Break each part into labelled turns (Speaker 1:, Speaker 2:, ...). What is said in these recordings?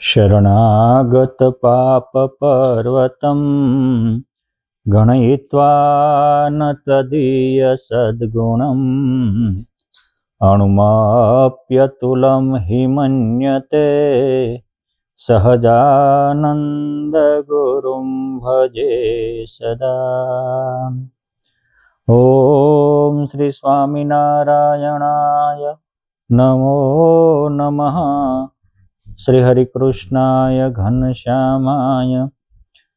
Speaker 1: शरणागत पाप पर्वतम गणयित्वा न तदीय सद्गुणम् अणुमाप्यतुलं हि मन्यते सहजानंद गुरुं भजे सदा। ओम श्री स्वामिनारायणाय नमो नमः। श्री हरिकृष्णाय घनश्यामाय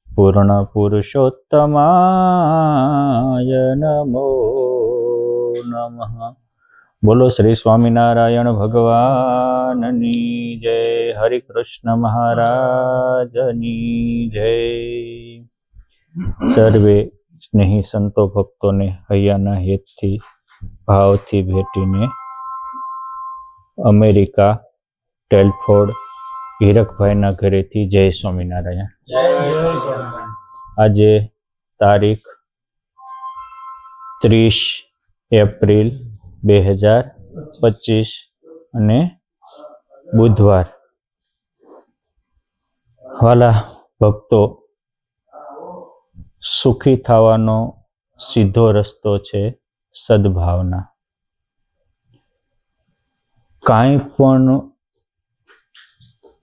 Speaker 1: पूर्ण पुरुषोत्तमाय नमो नमः। बोलो श्री स्वामिनारायण भगवाननी जय। हरि कृष्ण महाराजनी जय। सर्वे स्नेही संतो भक्तों ने हૈયાના હેતથી ભાવથી ભેટીને અમેરિકા ટેલફોર્ડ હીરકભાઈના ઘરેથી જય સ્વામિનારાયણ। આજે તારીખ 30 એપ્રિલ 2025 અને બુધવાર। વાલા ભક્તો, સુખી થવાનો સીધો રસ્તો છે સદભાવના। કાંઈ પણ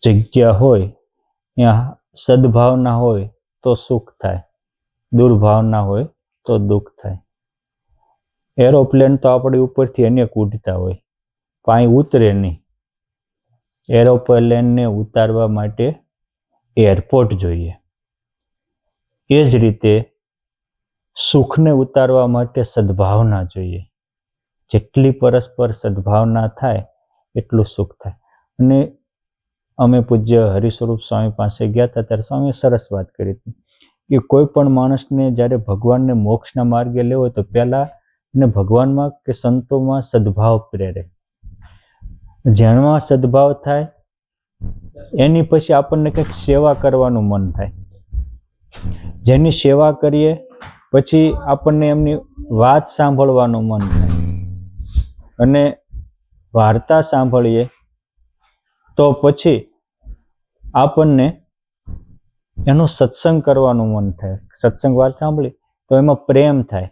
Speaker 1: જગ્યા હોય ત્યાં સદભાવના હોય તો સુખ થાય, દુર્ભાવના હોય તો દુઃખ થાય। એરોપ્લેન તો આપણી ઉપરથી અનેક ઉડતા હોય, પાણી ઉતરે નહીં। એરોપ્લેનને ઉતારવા માટે એરપોર્ટ જોઈએ। એ જ રીતે સુખને ઉતારવા માટે સદભાવના જોઈએ। જેટલી પરસ્પર સદભાવના થાય એટલું સુખ થાય। અને અમે પૂજ્ય હરિસ્વરૂપ સ્વામી પાસે ગયા હતા ત્યારે સ્વામીએ સરસ વાત કરી હતી કે કોઈ પણ માણસને જ્યારે ભગવાનને મોક્ષના માર્ગે લેવો હોય તો પહેલા એને ભગવાનમાં કે સંતોમાં સદભાવ પ્રેરે। જેમાં સદભાવ થાય એની પછી આપણને કંઈક સેવા કરવાનું મન થાય। જેની સેવા કરીએ પછી આપણને એમની વાત સાંભળવાનું મન થાય, અને વાર્તા સાંભળીએ તો પછી આપણને એનો સત્સંગ કરવાનું મન થાય। સત્સંગ વાત સાંભળી તો એમાં પ્રેમ થાય,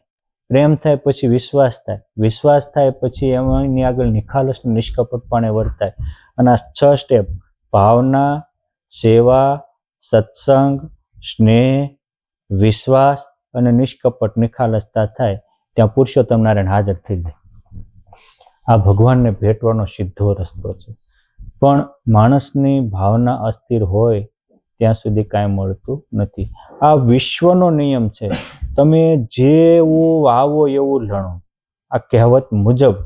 Speaker 1: પ્રેમ થાય પછી વિશ્વાસ થાય, વિશ્વાસ થાય પછી એની આગળ નિખાલસ નિષ્કપટપણે વર્તાય। અને આ 6 સ્ટેપ ભાવના, સેવા, સત્સંગ, સ્નેહ, વિશ્વાસ અને નિષ્કપટ નિખાલસતા થાય ત્યાં પુરુષોત્તમ નારાયણ હાજર થઈ જાય। આ ભગવાનને ભેટવાનો સીધો રસ્તો છે। પણ માણસની ભાવના અસ્થિર હોય ત્યાં સુધી કાંઈ મળતું નથી। આ વિશ્વનો નિયમ છે, તમે જેવું વાવો એવું લણો। આ કહેવત મુજબ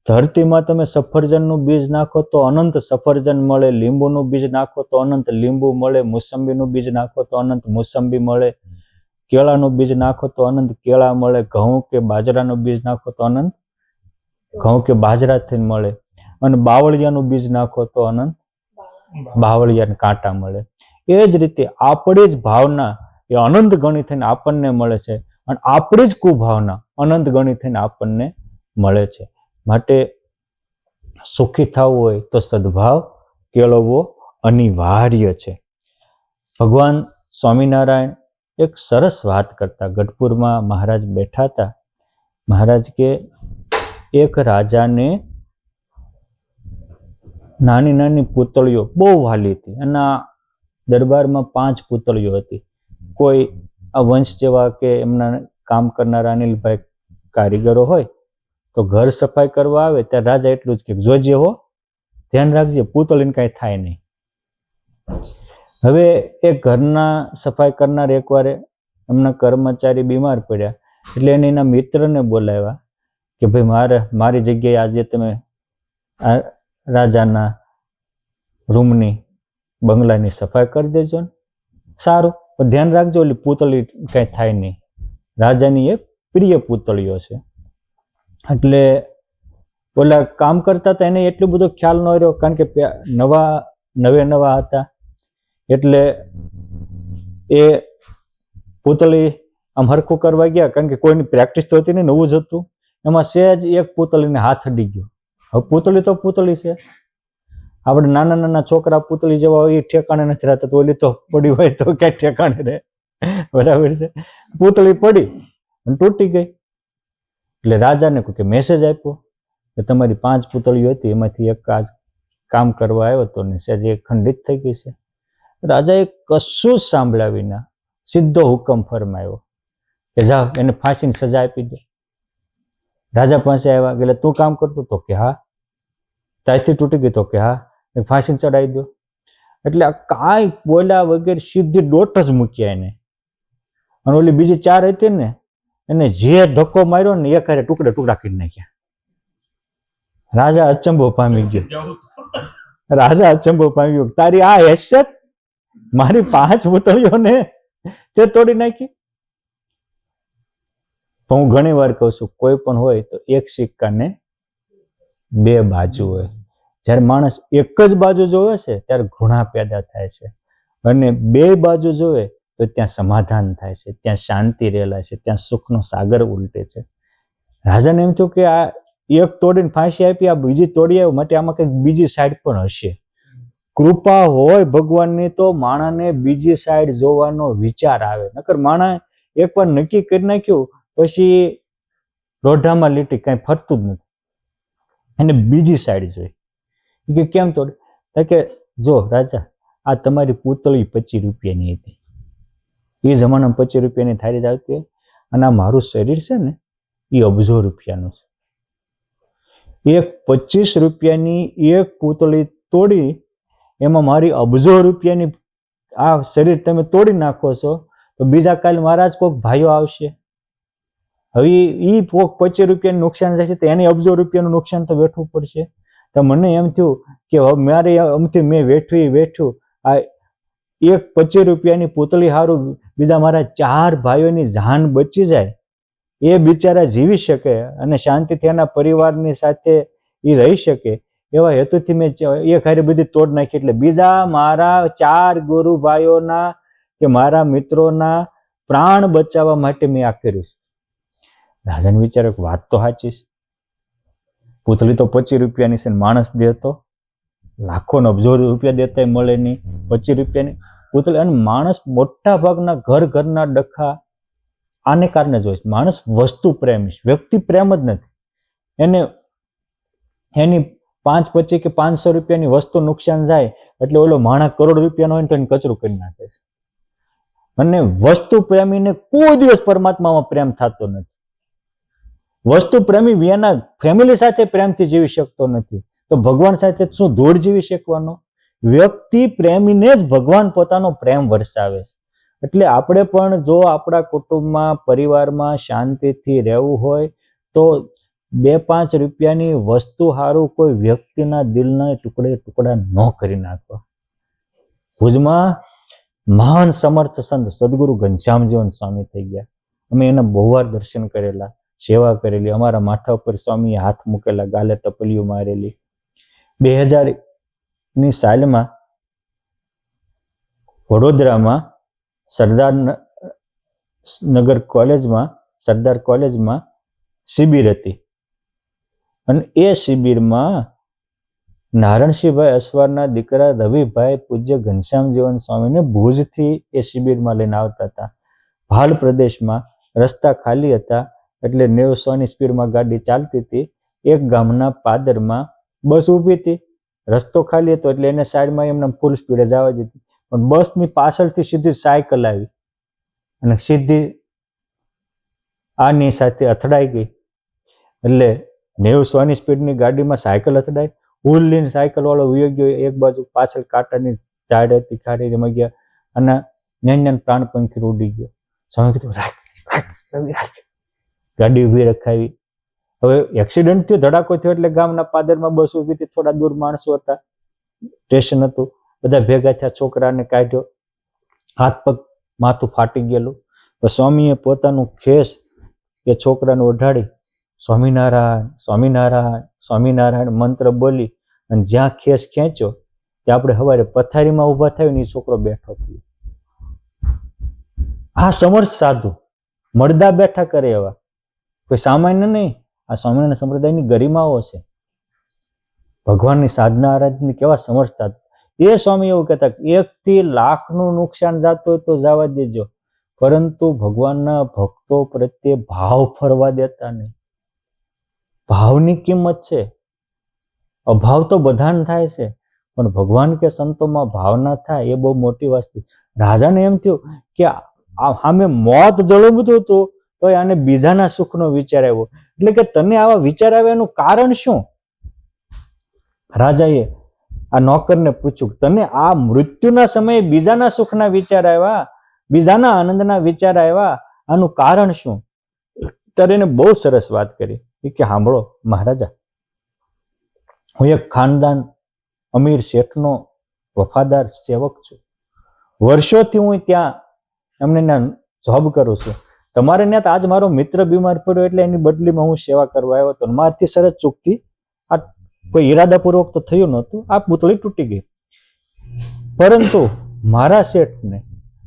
Speaker 1: ધરતીમાં તમે સફરજનનું બીજ નાખો તો અનંત સફરજન મળે, લીંબુનું બીજ નાખો તો અનંત લીંબુ મળે, મોસંબીનું બીજ નાખો તો અનંત મોસંબી મળે, કેળાનું બીજ નાખો તો અનંત કેળા મળે, ઘઉં કે બાજરાનું બીજ નાખો તો અનંત ઘઉં કે બાજરાથી મળે, અને બાવળિયાનું બીજ નાખો તો અનંત બાવળિયાના કાંટા મળે। એ જ રીતે આપણી જ ભાવના એ અનંત ગણી થઈને આપણને મળે છે, અને આપણી જ કુભાવના અનંત ગણી થઈને આપણને મળે છે। માટે સુખી થવું હોય તો સદભાવ કેળવવો અનિવાર્ય છે। ભગવાન સ્વામિનારાયણ એક સરસ વાત કરતા। ગઢપુરમાં મહારાજ બેઠા હતા। મહારાજ કે એક રાજાને નાની નાની પૂતળીઓ બહુ વાલી હતી, અને દરબારમાં 5 પૂતળીઓ હતી। કોઈ આ વંશ જેવા કે એમના કામ કરનારા અનિલભાઈ કારીગરો હોય તો ઘર સફાઈ કરવા આવે ત્યારે રાજા એટલું જ કે જોજે હો, ધ્યાન રાખજે, પૂતળીને કાંઈ થાય નહીં। હવે એ ઘરના સફાઈ કરનાર એકવાર એમના કર્મચારી બીમાર પડ્યા એટલે એને એના મિત્રને બોલાવ્યા કે ભાઈ મારી જગ્યાએ આજે તમે આ રાજાના રૂમની બંગલાની સફાઈ કરી દેજો ને। સારું, પણ ધ્યાન રાખજો એટલે પૂતળી કાંઈ થાય નહીં। રાજાની એ પ્રિય પૂતળીઓ છે। એટલે ઓલા કામ કરતા હતા એને એટલો બધો ખ્યાલ ન રહ્યો, કારણ કે નવા હતા। એટલે એ પૂતળી આમ હરખું કરવા ગયા, કારણ કે કોઈની પ્રેક્ટિસ તો હતી નહીં, નવું જ હતું। એમાં સહેજ એક પૂતળીને હાથ અડી ગયો। હવે પૂતળી તો પૂતળી છે, આપણે નાના નાના છોકરા પૂતળી જેવા હોય એ ઠેકાણે નથી રહેતા, તો ઓલી તો પડી હોય તો ક્યાં ઠેકાણે રહે, બરાબર છે. પૂતળી પડી અને તૂટી ગઈ, એટલે રાજાને કોઈ મેસેજ આપ્યો કે તમારી 5 પૂતળીઓ હતી એમાંથી એક આજ કામ કરવા આવ્યો હતો ને જે ખંડિત થઈ ગઈ છે. રાજાએ કશું જ સાંભળ્યા વિના સીધો હુકમ ફરમાયો કે જાઓ એને ફાંસીની સજા આપી દે. રાજા પાસે આવ્યા, એટલે તું કામ કરતો તો કે હા. ત્યાંથી તૂટી ગઈ તો કે હા, ફાંસી ચડાવી દો. એટલે આ કાંઈ બોલ્યા વગેરે સીધી દોટ જ મૂક્યા એને. અને ઓલી બીજી 4 હતી ને એને જે ધક્કો માર્યો ને એ કરે ટુકડા ટુકડા કરી નાખ્યા. રાજા અચંબો પામી ગયો. રાજા અચંબો પામી ગયો, તારી આ હેસિયત, મારી 5 પૂતળીઓને તે તોડી નાખી. તો હું ઘણી વાર કહું છું, કોઈ પણ હોય તો એક સિક્કાને 2 બાજુ હોય. જ્યારે માણસ એક જ બાજુ જોવે છે ત્યારે ઘૃણા પેદા થાય છે, અને 2 બાજુ જોવે તો ત્યાં સમાધાન થાય છે, ત્યાં શાંતિ રહેલા છે, ત્યાં સુખનો સાગર ઉલટે છે. રાજાને એમ થયું કે આ એક તોડીને ફાંસી આપી, આ બીજી તોડી આવ્યો, માટે આમાં કંઈક બીજી સાઈડ પણ હશે. કૃપા હોય ભગવાનની તો માણાને બીજી સાઈડ જોવાનો વિચાર આવે, નકર માણા એકવાર નક્કી કરી નાખ્યું પછી રોઢામાં લીટી કાંઈ ફરતું જ નથી. એને બીજી સાઈડ જોઈ કે કેમ તોડ, કે જો રાજા આ તમારી પૂતળી 25 રૂપિયાની હતી, એ જમાનામાં 25 રૂપિયાની થાળી જ આવતી હોય, અને આ મારું શરીર છે ને એ અબજો રૂપિયાનું છે. એક 25 રૂપિયાની એક પૂતળી તોડી, એમાં મારી અબજો રૂપિયાની આ શરીર તમે તોડી નાખો છો, તો બીજા કાલે મારા જ કોઈક ભાઈઓ આવશે. હવે એ 25 રૂપિયાનું નુકસાન જાય છે તો એને અબજો રૂપિયાનું નુકસાન તો વેઠવું પડશે. તો મને એમ થયું કે હવે મારે અમથી મેં વેઠ્યું આ એક 25 રૂપિયાની પૂતળી હારું બીજા મારા 4 ભાઈઓની જાન બચી જાય, એ બિચારા જીવી શકે અને શાંતિથી એના પરિવારની સાથે એ રહી શકે, એવા હેતુથી મેં એક હારે બધી તોડ નાખી. એટલે બીજા મારા 4 ગુરુ ભાઈઓના કે મારા મિત્રોના પ્રાણ બચાવવા માટે મેં આ કર્યું છે. રાજાને વિચાર્યો કે વાત તો સાચી છે, પૂતળી તો 25 રૂપિયાની છે, માણસ દે તો લાખો અબજો રૂપિયા દેતા મળે નહીં, 25 રૂપિયાની પૂતળી. અને માણસ મોટા ભાગના ઘરના ડખા આને કારણે જ હોય છે. માણસ વસ્તુ પ્રેમી છે, વ્યક્તિ પ્રેમ જ નથી. એને એની 5, 25 કે 500 રૂપિયાની વસ્તુ નુકસાન જાય એટલે ઓલો માણસ કરોડ રૂપિયાનો હોય ને તો એને કચરું કરી નાખે છે. અને વસ્તુ પ્રેમીને કોઈ દિવસ પરમાત્મામાં પ્રેમ થતો નથી. વસ્તુ પ્રેમી એના ફેમિલી સાથે પ્રેમથી જીવી શકતો નથી, તો ભગવાન સાથે શું ધૂળ જીવી શકવાનો? વ્યક્તિ પ્રેમીને જ ભગવાન પોતાનો પ્રેમ વરસાવે છે. એટલે આપણે પણ જો આપણા કુટુંબમાં પરિવારમાં શાંતિથી રહેવું હોય તો 2-5 રૂપિયાની વસ્તુ હારું કોઈ વ્યક્તિના દિલના ટુકડા ન કરી નાખવા. ભુજમાં મહાન સમર્થ સંત સદગુરુ ઘનશ્યામજીવન સ્વામી થઈ ગયા. અમે એના બહુ વાર દર્શન કરેલા, સેવા કરેલી, અમારા માથા ઉપર સ્વામીએ હાથ મૂકેલા, ગાલે ટપલીઓ મારેલી. 2000ની સાલમાં વડોદરામાં સરદાર કોલેજમાં શિબિર હતી, અને એ શિબિરમાં નારણસિંહભાઈ અસવારના દીકરા રવિભાઈ પૂજ્ય ઘનશ્યામજીવન સ્વામીને ભુજથી એ શિબિરમાં લઈને આવતા હતા. ભાલ પ્રદેશમાં રસ્તા ખાલી હતા એટલે 90-100ની સ્પીડમાં ગાડી ચાલતી હતી. એક ગામના પાદરમાં બસ ઊભી હતી, રસ્તો ખાલી હતો એટલે એને સાઈડમાં એમને ફૂલ સ્પીડે જવા દીધી, પણ બસની પાછળથી સીધી સાયકલ આવી અને સીધી આની સાથે અથડાઈ ગઈ. એટલે 90-100ની સ્પીડની ગાડીમાં સાયકલ અથડાઈ, હુલ્લીને સાયકલ વાળો વયો ગયો એક બાજુ, પાછળ કાંટાની ઝાડ હતી, ખાડીમાં ગયા અને ન્યાન પ્રાણ પંખી ઉડી ગયો. સ્વામી કીધું રાખ, ગાડી ઊભી રખાવી. હવે એક્સિડન્ટ થયો, ધડાકો થયો એટલે ગામના પાદરમાં બસ ઊભી હતી, થોડા દૂર માણસો હતા, સ્ટેશન હતું, બધા ભેગા થયા, છોકરાને કાઢ્યો, હાથ પગ માથું ફાટી ગયેલું. સ્વામીએ પોતાનું ખેસ એ છોકરાને ઓઢાડી સ્વામિનારાયણ સ્વામિનારાયણ સ્વામિનારાયણ મંત્ર બોલી અને જ્યાં ખેસ ખેંચ્યો ત્યાં આપણે સવારે પથારીમાં ઊભા થયો ને એ છોકરો બેઠો થયો. આ સમર્થ સાધુ મળદા બેઠા કરે એવા કોઈ સામાન્ય નહીં, આ સ્વામિનારાયણ સંપ્રદાયની ગરિમાઓ છે. ભગવાનની સાધના આરાધની કેવા સમર્થ હતા. એ સ્વામી એવું કહેતા 1 થી લાખનું નુકસાન જતું હોય તો જવા દેજો, પરંતુ ભગવાનના ભક્તો પ્રત્યે ભાવ ફરવા દેતા નહીં. ભાવની કિંમત છે. અભાવ તો બધાને થાય છે, પણ ભગવાન કે સંતોમાં ભાવના થાય એ બહુ મોટી વસ્તુ. રાજાને એમ થયું કે સામે મોત જળબતું હતું તો આને બીજાના સુખનો વિચાર આવ્યો. એટલે કે તને આવા વિચાર આવ્યાનું કારણ શું? રાજાએ આ નોકરને પૂછ્યું, તને આ મૃત્યુના સમયે બીજાના સુખના વિચાર આવ્યા, બીજાના આનંદના વિચાર આવ્યા, આનું કારણ શું? ત્યારે એને બહુ સરસ વાત કરી કે સાંભળો મહારાજા, હું એક ખાનદાન અમીર શેઠનો વફાદાર સેવક છું. વર્ષોથી હું ત્યાં એમને જોબ કરું છું. તમારે ત્યાં આજ મારો મિત્ર બીમાર પડ્યો એટલે એની બદલીમાં હું સેવા કરવા આવ્યો હતો. મારાથી સરસ ચૂકથી આ કોઈ ઈરાદાપૂર્વક તો થયું નહોતું, આ પૂતળી તૂટી ગઈ. પરંતુ મારા શેઠને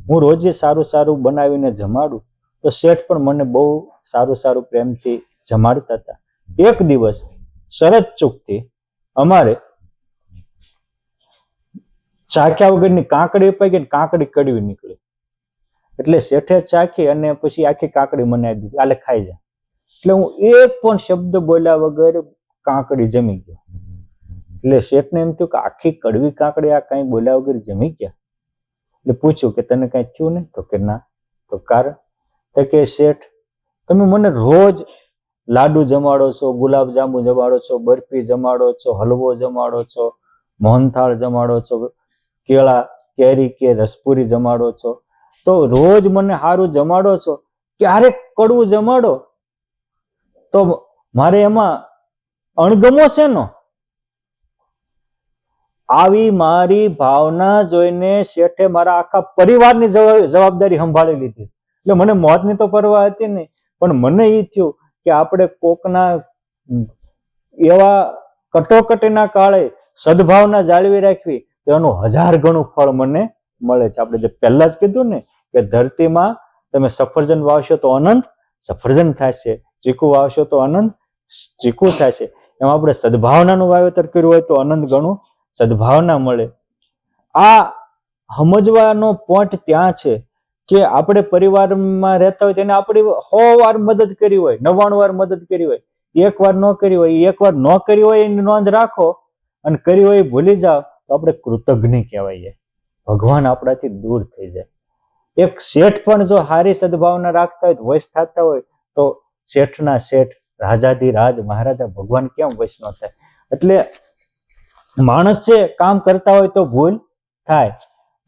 Speaker 1: હું રોજે સારું સારું બનાવીને જમાડું તો શેઠ પણ મને બહુ સારું સારું પ્રેમથી જમાડતા હતા. એક દિવસ શરત ચૂકથી અમારે ચાખ્યા વગરની કાકડી અપાઈ ગઈ, કાકડી કડવી નીકળી. એટલે શેઠે ચાખી અને પછી આખી કાકડી મને આપી દીધી, આલે ખાઈ જાય. એટલે હું એક પણ શબ્દ બોલ્યા વગર કાકડી જમી ગયો. એટલે શેઠને એમ થયું કે આખી કડવી કાકડી આ કઈ બોલ્યા વગર જમી ગયા. એટલે પૂછ્યું કે તને કઈ થયું નહીં? તો કે ના. તો કારણ? તો કે શેઠ તમે મને રોજ લાડુ જમાડો છો, ગુલાબ જાંબુ જમાડો છો, બરફી જમાડો છો, હલવો જમાડો છો, મોહનથાળ જમાડો છો, કેળા કેરી કે રસપુરી જમાડો છો, તો રોજ મને સારું જમાડો છો, ક્યારેક કડવું જમાડો તો મારે એમાં અણગમો છે નો? આવી મારી ભાવના જોઈને શેઠે મારા આખા પરિવારની જવાબદારી સંભાળી લીધી. એટલે મને મોતની તો પરવા હતી નહીં, પણ મને એ થયું કે આપણે કોકના એવા કટોકટીના કાળે સદભાવના જાળવી રાખવી તો એનું 1000 ગણું ફળ મને મળે છે. આપણે જે પહેલા જ કીધું ને કે ધરતીમાં તમે સફરજન વાવશો તો અનંત સફરજન થશે, ચીકુ વાવશો તો અનંત ચીકુ થશે. એમ આપણે સદભાવનાનું વાવેતર કર્યું હોય તો અનંત ગણું સદભાવના મળે. આ સમજવાનો પોઈન્ટ ત્યાં છે કે આપણે પરિવારમાં રહેતા હોય તેને આપણે 100 વાર મદદ કરી હોય, 99 વાર મદદ કરી હોય, 1 વાર ન કરી હોય, 1 વાર ન કરી હોય એની નોંધ રાખો અને કરી હોય ભૂલી જાઓ તો આપણે કૃતજ્ઞ કહેવાય. ભગવાન આપણાથી દૂર થઈ જાય. એક શેઠ પણ જો સારી સદભાવના રાખતા હોય, વશ થતા હોય તો શેઠના શેઠ, રાજાધિરાજ મહારાજા ભગવાન કેમ વશ ન થાય? એટલે માણસ છે કામ કરતા હોય તો ભૂલ થાય,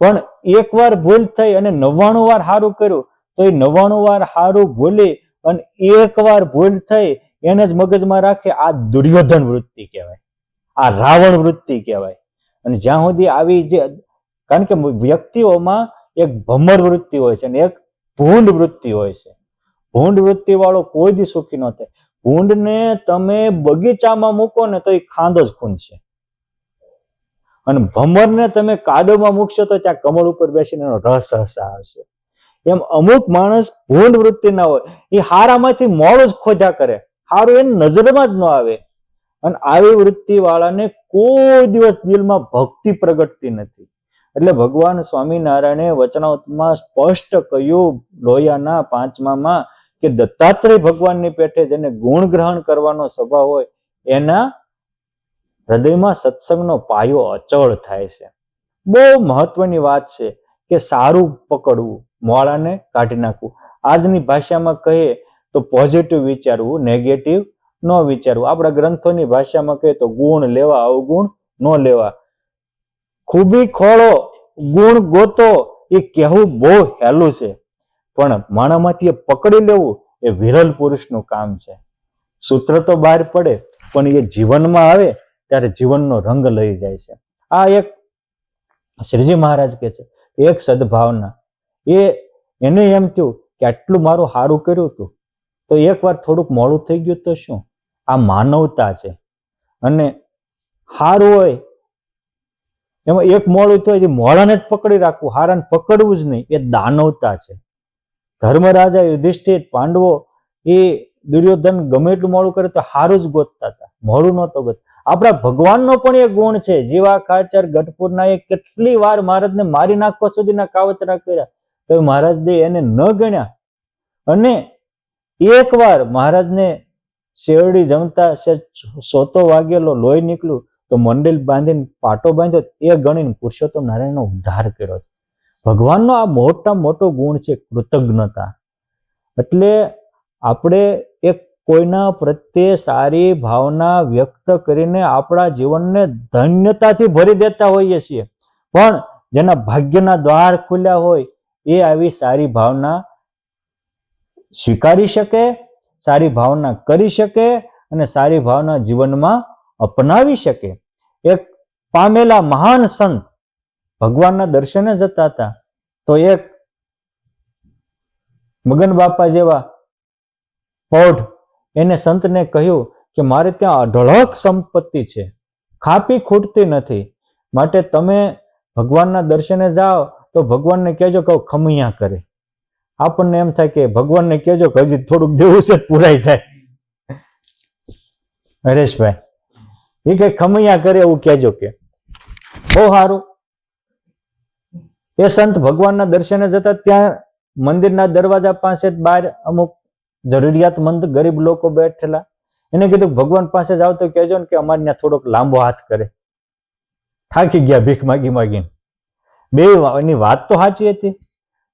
Speaker 1: પણ 1 વાર ભૂલ થઈ અને 99 વાર સારું કર્યું તો એ 99 વાર સારું ભૂલી અને 1 વાર ભૂલ થઈ એને જ મગજમાં રાખે, આ દુર્યોધન વૃત્તિ કહેવાય, આ રાવણ વૃત્તિ કહેવાય. અને જ્યાં સુધી આવી જે, કારણ કે વ્યક્તિઓમાં એક ભમર વૃત્તિ હોય છે અને એક ભૂંડ વૃત્તિ હોય છે. ભૂંડ વૃત્તિ વાળો કોઈ દી સુખી ન થાય. ભૂંડને તમે બગીચામાં મૂકો ને તો એ ખાંડો જ ખૂંદશે, અને ભમરને તમે કાદવમાં મૂકશો તો ત્યાં કમળ ઉપર બેસીને એનો રસ હસાવશે. એમ અમુક માણસ ભૂંડ વૃત્તિ ના હોય, એ હારામાંથી મોડું જ ખોદ્યા કરે, હારું એની નજરમાં જ ન આવે. અને આવી વૃત્તિ વાળાને કોઈ દિવસ દિલમાં ભક્તિ પ્રગટતી નથી. એટલે ભગવાન સ્વામિનારાયણે વચનામૃતમાં સ્પષ્ટ કહ્યું લોહિયાના 5માં કે દત્તાત્રેય ભગવાનની પેઠે જેને ગુણ ગ્રહણ કરવાનો સ્વભાવ હોય એના હૃદયમાં સત્સંગનો પાયો અચળ થાય છે. બહુ મહત્વની વાત છે કે સારું પકડવું, મોળાને કાઢી નાખવું. આજની ભાષામાં કહીએ તો પોઝિટિવ વિચારવું, નેગેટિવ ન વિચારવું. આપણા ગ્રંથોની ભાષામાં કહીએ તો ગુણ લેવા, અવગુણ ન લેવા. ખૂબી ખોળો, ગુણ ગોતો, એ કહેવું બહુ હેલું છે, પણ માણામાંથી એ પકડી લેવું એ વિરલ પુરુષનું કામ છે. સૂત્ર તો બહાર પડે પણ એ જીવનમાં આવે ત્યારે જીવનનો રંગ લઈ જાય છે. આ એક શ્રીજી મહારાજ કે છે એક સદભાવના. એને એમ થયું કે આટલું મારું સારું કર્યું હતું તો એક વાર થોડુંક મોડું થઈ ગયું તો શું? આ માનવતા છે. અને સારું હોય એમાં એક મોડું થયું મોડાને જ પકડી રાખવું, હારાને પકડવું જ નહીં, એ દાનવતા છે. ધર્મરાજા યુધિષ્ઠિર, પાંડવો એ દુર્યોધન ગમે એટલું મોડું કરે તો સારું જ ગોતતા હતા, મોડું નહોતો ગોત. આપણા ભગવાનનો પણ એક ગુણ છે. જીવા ખાચર ગઢપુરના એ કેટલી વાર મહારાજને મારી નાખવા સુધીના કાવતરા કર્યા, તો મહારાજ દે એને ન ગણ્યા. અને એક વાર મહારાજને શેરડી જમતા સોતો વાગેલો, લોહી નીકળ્યું તો મંડળ બાંધીને પાટો બાંધ્યો, એ ગણીને પુરુષોત્તમ નારાયણનો ઉદ્ધાર કર્યો. ભગવાનનો આ મોટા મોટો ગુણ છે કૃતજ્ઞતા. એટલે આપણે એક કોઈના પ્રત્યે સારી ભાવના વ્યક્ત કરીને આપણા જીવનને ધન્યતાથી ભરી દેતા હોઈએ છીએ. પણ જેના ભાગ્યના દ્વાર ખુલ્યા હોય એ આવી સારી ભાવના સ્વીકારી શકે, સારી ભાવના કરી શકે અને સારી ભાવના જીવનમાં અપનાવી શકે. એક પામેલા મહાન સંત ભગવાનના દર્શને જતા હતા, તો એક મગન બાપા જેવા પૌઢ એને સંતને કહ્યું કે મારે ત્યાં અઢળક સંપત્તિ છે, ખાપી ખૂટતી નથી, માટે તમે ભગવાનના દર્શને જાઓ તો ભગવાનને કહેજો કે ખમૈયા કરે. આપણને એમ થાય કે ભગવાનને કહેજો કે હજી થોડુંક દેવું છે પુરાઈ જાય. હરેશભાઈ એ કઈ ખમૈયા કરે એવું કહેજો કે બહુ સારું. એ સંત ભગવાનના દર્શને જતા ત્યાં મંદિરના દરવાજા પાસે બહાર અમુક જરૂરિયાતમંદ ગરીબ લોકો બેઠેલા, એને કીધું ભગવાન પાસે જાવ તો કહેજો ને કે અમારે ત્યાં થોડોક લાંબો હાથ કરે. થાકી ગયા ભીખ માગી માગીને. બે એની વાત તો સાચી હતી.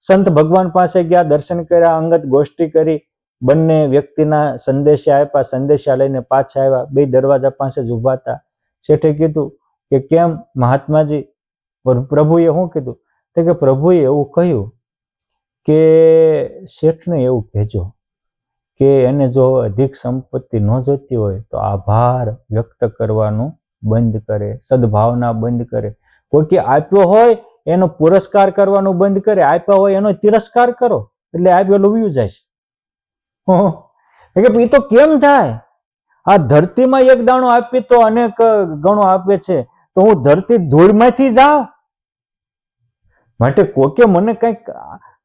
Speaker 1: સંત ભગવાન પાસે ગયા, દર્શન કર્યા, અંગત ગોષ્ઠી કરી, બંને વ્યક્તિના સંદેશા આપ્યા, સંદેશા લઈને પાછા આવ્યા. બે દરવાજા પાસે જ ઉભા હતા. શેઠે કીધું કે કેમ મહાત્માજી? પ્રભુએ શું કીધું? તો કે પ્રભુએ એવું કહ્યું કે શેઠને એવું કહેજો કે એને જો અધિક સંપત્તિ ન જોતી હોય તો આભાર વ્યક્ત કરવાનું બંધ કરે, સદભાવના બંધ કરે. કોઈ આપ્યો હોય એનો પુરસ્કાર કરવાનું બંધ કરે, આપ્યા હોય એનો તિરસ્કાર કરો એટલે આપેલું વ્યુ જાય છે. એ તો કેમ થાય? આ ધરતીમાં એક દાણો આપી તો અનેક ગણો આપે છે, તો હું ધરતી ધૂળમાંથી જાઉં? માટે કોકે મને કંઈક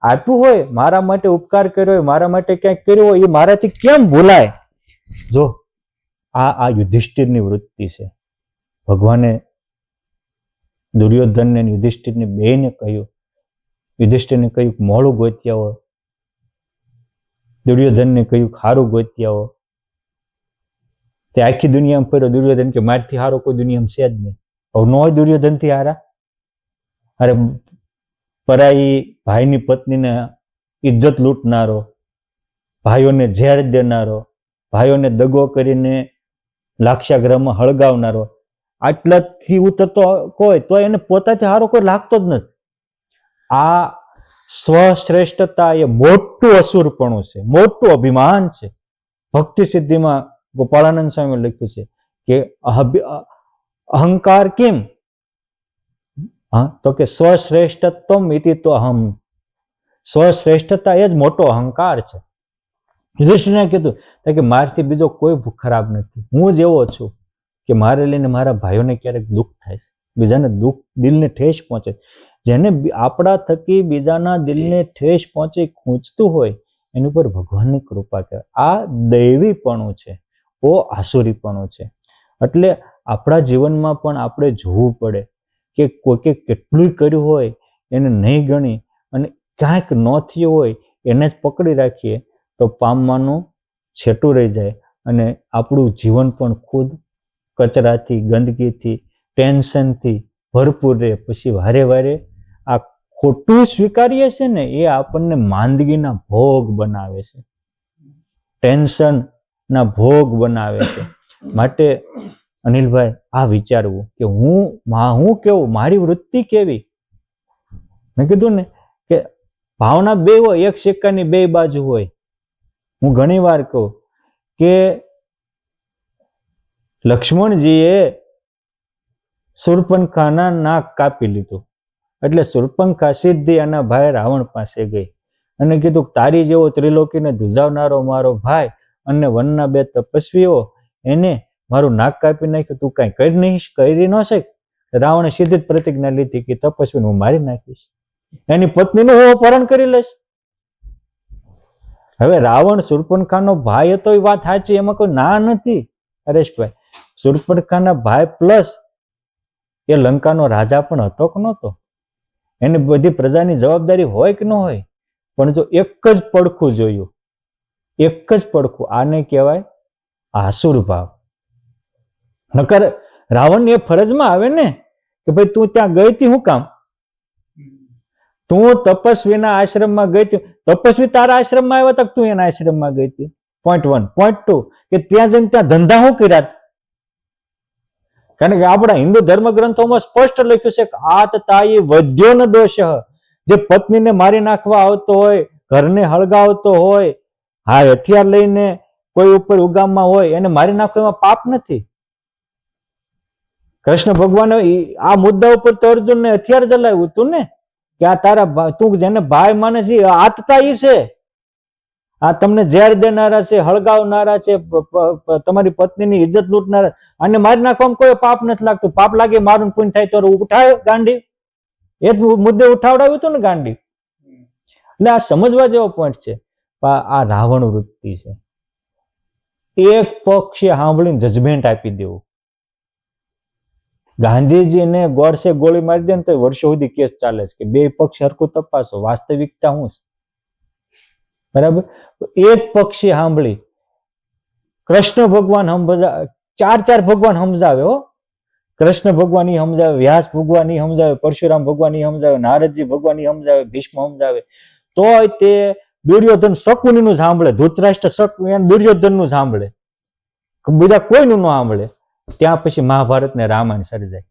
Speaker 1: આપ્યું હોય, મારા માટે ઉપકાર કર્યો હોય, મારા માટે કંઈક કર્યું હોય, એ મારાથી કેમ ભૂલાય? જો આ યુધિષ્ઠિરની વૃત્તિ છે. ભગવાને દુર્યોધનને યુધિષ્ઠિરને બેને કહ્યું, યુધિષ્ઠિરને કહ્યું મોડું ગોત્યા હો, દુર્યોધનને કહ્યું ખારું ગોત્યા હો. તે આખી દુનિયામાં ફર્યો. દુર્યોધન કે મારથી હારો કોઈ દુનિયામાં છે જ નહીં. હવે ન હોય દુર્યોધનથી હારા? અરે પરાઈ ભાઈની પત્નીને ઇજ્જત લૂંટનારો, ભાઈઓને ઝેર દેનારો, ભાઈઓને દગો કરીને લાક્ષાગ્રહમાં હળગાવનારો, આટલાથી ઉતરતો કોઈ તો એને પોતાથી હારો કોઈ લાગતો જ નથી. આ સ્વશ્રેષ્ઠતા એ મોટું અસુરપણું છે, મોટું અભિમાન છે. ભક્તિ સિદ્ધિમાં ગોપાળાનંદ સ્વામી લખ્યું છે કે અહંકાર કેમ? તો કે સ્વશ્રેષ્ઠત્વમ ઇતિ તો અહમ. સ્વશ્રેષ્ઠતા એ જ મોટો અહંકાર છે. યુધિષ્ઠિરને કીધું કે મારથી બીજો કોઈ ખરાબ નથી, હું જ એવો છું કે મારે લઈને મારા ભાઈઓને ક્યારેક દુઃખ થાય છે, બીજાને દુઃખ દિલને ઠેસ પહોંચે. જેને આપણા થકી બીજાના દિલને ઠેસ પહોંચે ખૂંચતું હોય એની ઉપર ભગવાનની કૃપા કહેવાય. આ દૈવીપણું છે, ઓ આસુરીપણું છે. એટલે આપણા જીવનમાં પણ આપણે જોવું પડે કે કોઈકે કેટલું કર્યું હોય એને નહીં ગણી અને ક્યાંક ન થયું હોય એને જ પકડી રાખીએ તો પામવાનું છેટું રહી જાય અને આપણું જીવન પણ ખુદ કચરાથી, ગંદકીથી, ટેન્શનથી ભરપૂર રહે. પછી વારે વારે આ ખોટું સ્વીકારીએ છે ને એ આપણને માંદગીના ભોગ બનાવે છે, ટેન્શનના ભોગ બનાવે છે. માટે અનિલભાઈ આ વિચારવું કે હું કેવું, મારી વૃત્તિ કેવી. મેં કીધું ને કે ભાવના બે હોય, એક સિક્કાની બે બાજુ હોય. હું ઘણી વાર કહું કે લક્ષ્મણજીએ શૂર્પણખાના નાક કાપી લીધું એટલે શૂર્પણખા સીધી એના ભાઈ રાવણ પાસે ગઈ અને કીધું તારી જેવો ત્રિલોકીને ધુજાવનારો મારો ભાઈ અને વનના બે તપસ્વીઓ એને મારું નાક કાપી નાખ્યું, તું કઈ કરી ન શક. રાવણે સીધી જ પ્રતિજ્ઞા લીધી કે તપસ્વીને હું મારી નાખીશ, એની પત્નીનું હું અપહરણ કરી લઈશ. હવે રાવણ શૂર્પણખાનો ભાઈ હતો એ વાત સાચી, એમાં કોઈ ના નથી હરેશભાઈ. શૂર્પણખાના ભાઈ પ્લસ એ લંકાનો રાજા પણ હતો કે નહોતો? એની બધી પ્રજાની જવાબદારી હોય કે ન હોય? પણ જો એક જ પડખું જોયું, એક જ પડખું, આને કહેવાય આસુર ભાવ. નકર રાવણ એ ફરજમાં આવે ને કે ભાઈ તું ત્યાં ગઈ હતી શું કામ? તું તપસ્વીના આશ્રમમાં ગઈ હતી, તપસ્વી તારા આશ્રમમાં આવ્યા તક તું એના આશ્રમમાં ગઈ હતી. પોઈન્ટ 1. પોઈન્ટ 2 કે ત્યાં જઈને ત્યાં ધંધા શું કર્યા? કારણ કે આપણા હિન્દુ ધર્મ ગ્રંથોમાં સ્પષ્ટ લખ્યું છે કે આત તાઈ વૈદ્યો ન દોષ. જે પત્નીને મારી નાખવા આવતો હોય, ઘરને હળગાવતો હોય, હા હથિયાર લઈને કોઈ ઉપર ઉગામમાં હોય, એને મારી નાખવા એમાં પાપ નથી. કૃષ્ણ ભગવાને આ મુદ્દા ઉપર તો અર્જુનને હથિયાર જલાવ્યું હતું ને કે આ તારા તું જેને ભાઈ માને છે આતતા ઈ છે, આ તમને ઝેર દેનારા છે, હળગાવનારા છે, તમારી પત્નીની ઇજ્જત લૂંટનારા, આને મારી નાખવામાં કોઈ પાપ નથી લાગતું. પાપ લાગે મારું પુણ્ય થાય તો ઉઠાય ગાંડી, એ જ મુદ્દે ઉઠાવડાવ્યું હતું ને ગાંડી. એટલે આ સમજવા જેવો પોઈન્ટ છે. આ રાવણ વૃત્તિ છે. એક પક્ષે સાંભળીને જજમેન્ટ આપી દેવું. ગાંધીજીને ગોડસે ગોળી મારી દે ને તો વર્ષો સુધી કેસ ચાલે છે કે બે પક્ષ હરખું તપાસો, વાસ્તવિકતા શું છે? બરાબર. એક પક્ષી સાંભળી કૃષ્ણ ભગવાન ચાર ભગવાન સમજાવે હો. કૃષ્ણ ભગવાન ઈ સમજાવે, વ્યાસ ભગવાન ઈ સમજાવે, પરશુરામ ભગવાન ઈ સમજાવે, નારદજી ભગવાન ઈ સમજાવે, ભીષ્મ સમજાવે, તોય તે દુર્યોધન શકુનીનું સાંભળે, ધૃતરાષ્ટ્ર દુર્યોધન નું સાંભળે, બીજા કોઈનું ન સાંભળે. ત્યાં પછી મહાભારત ને રામાયણ સર્જાય.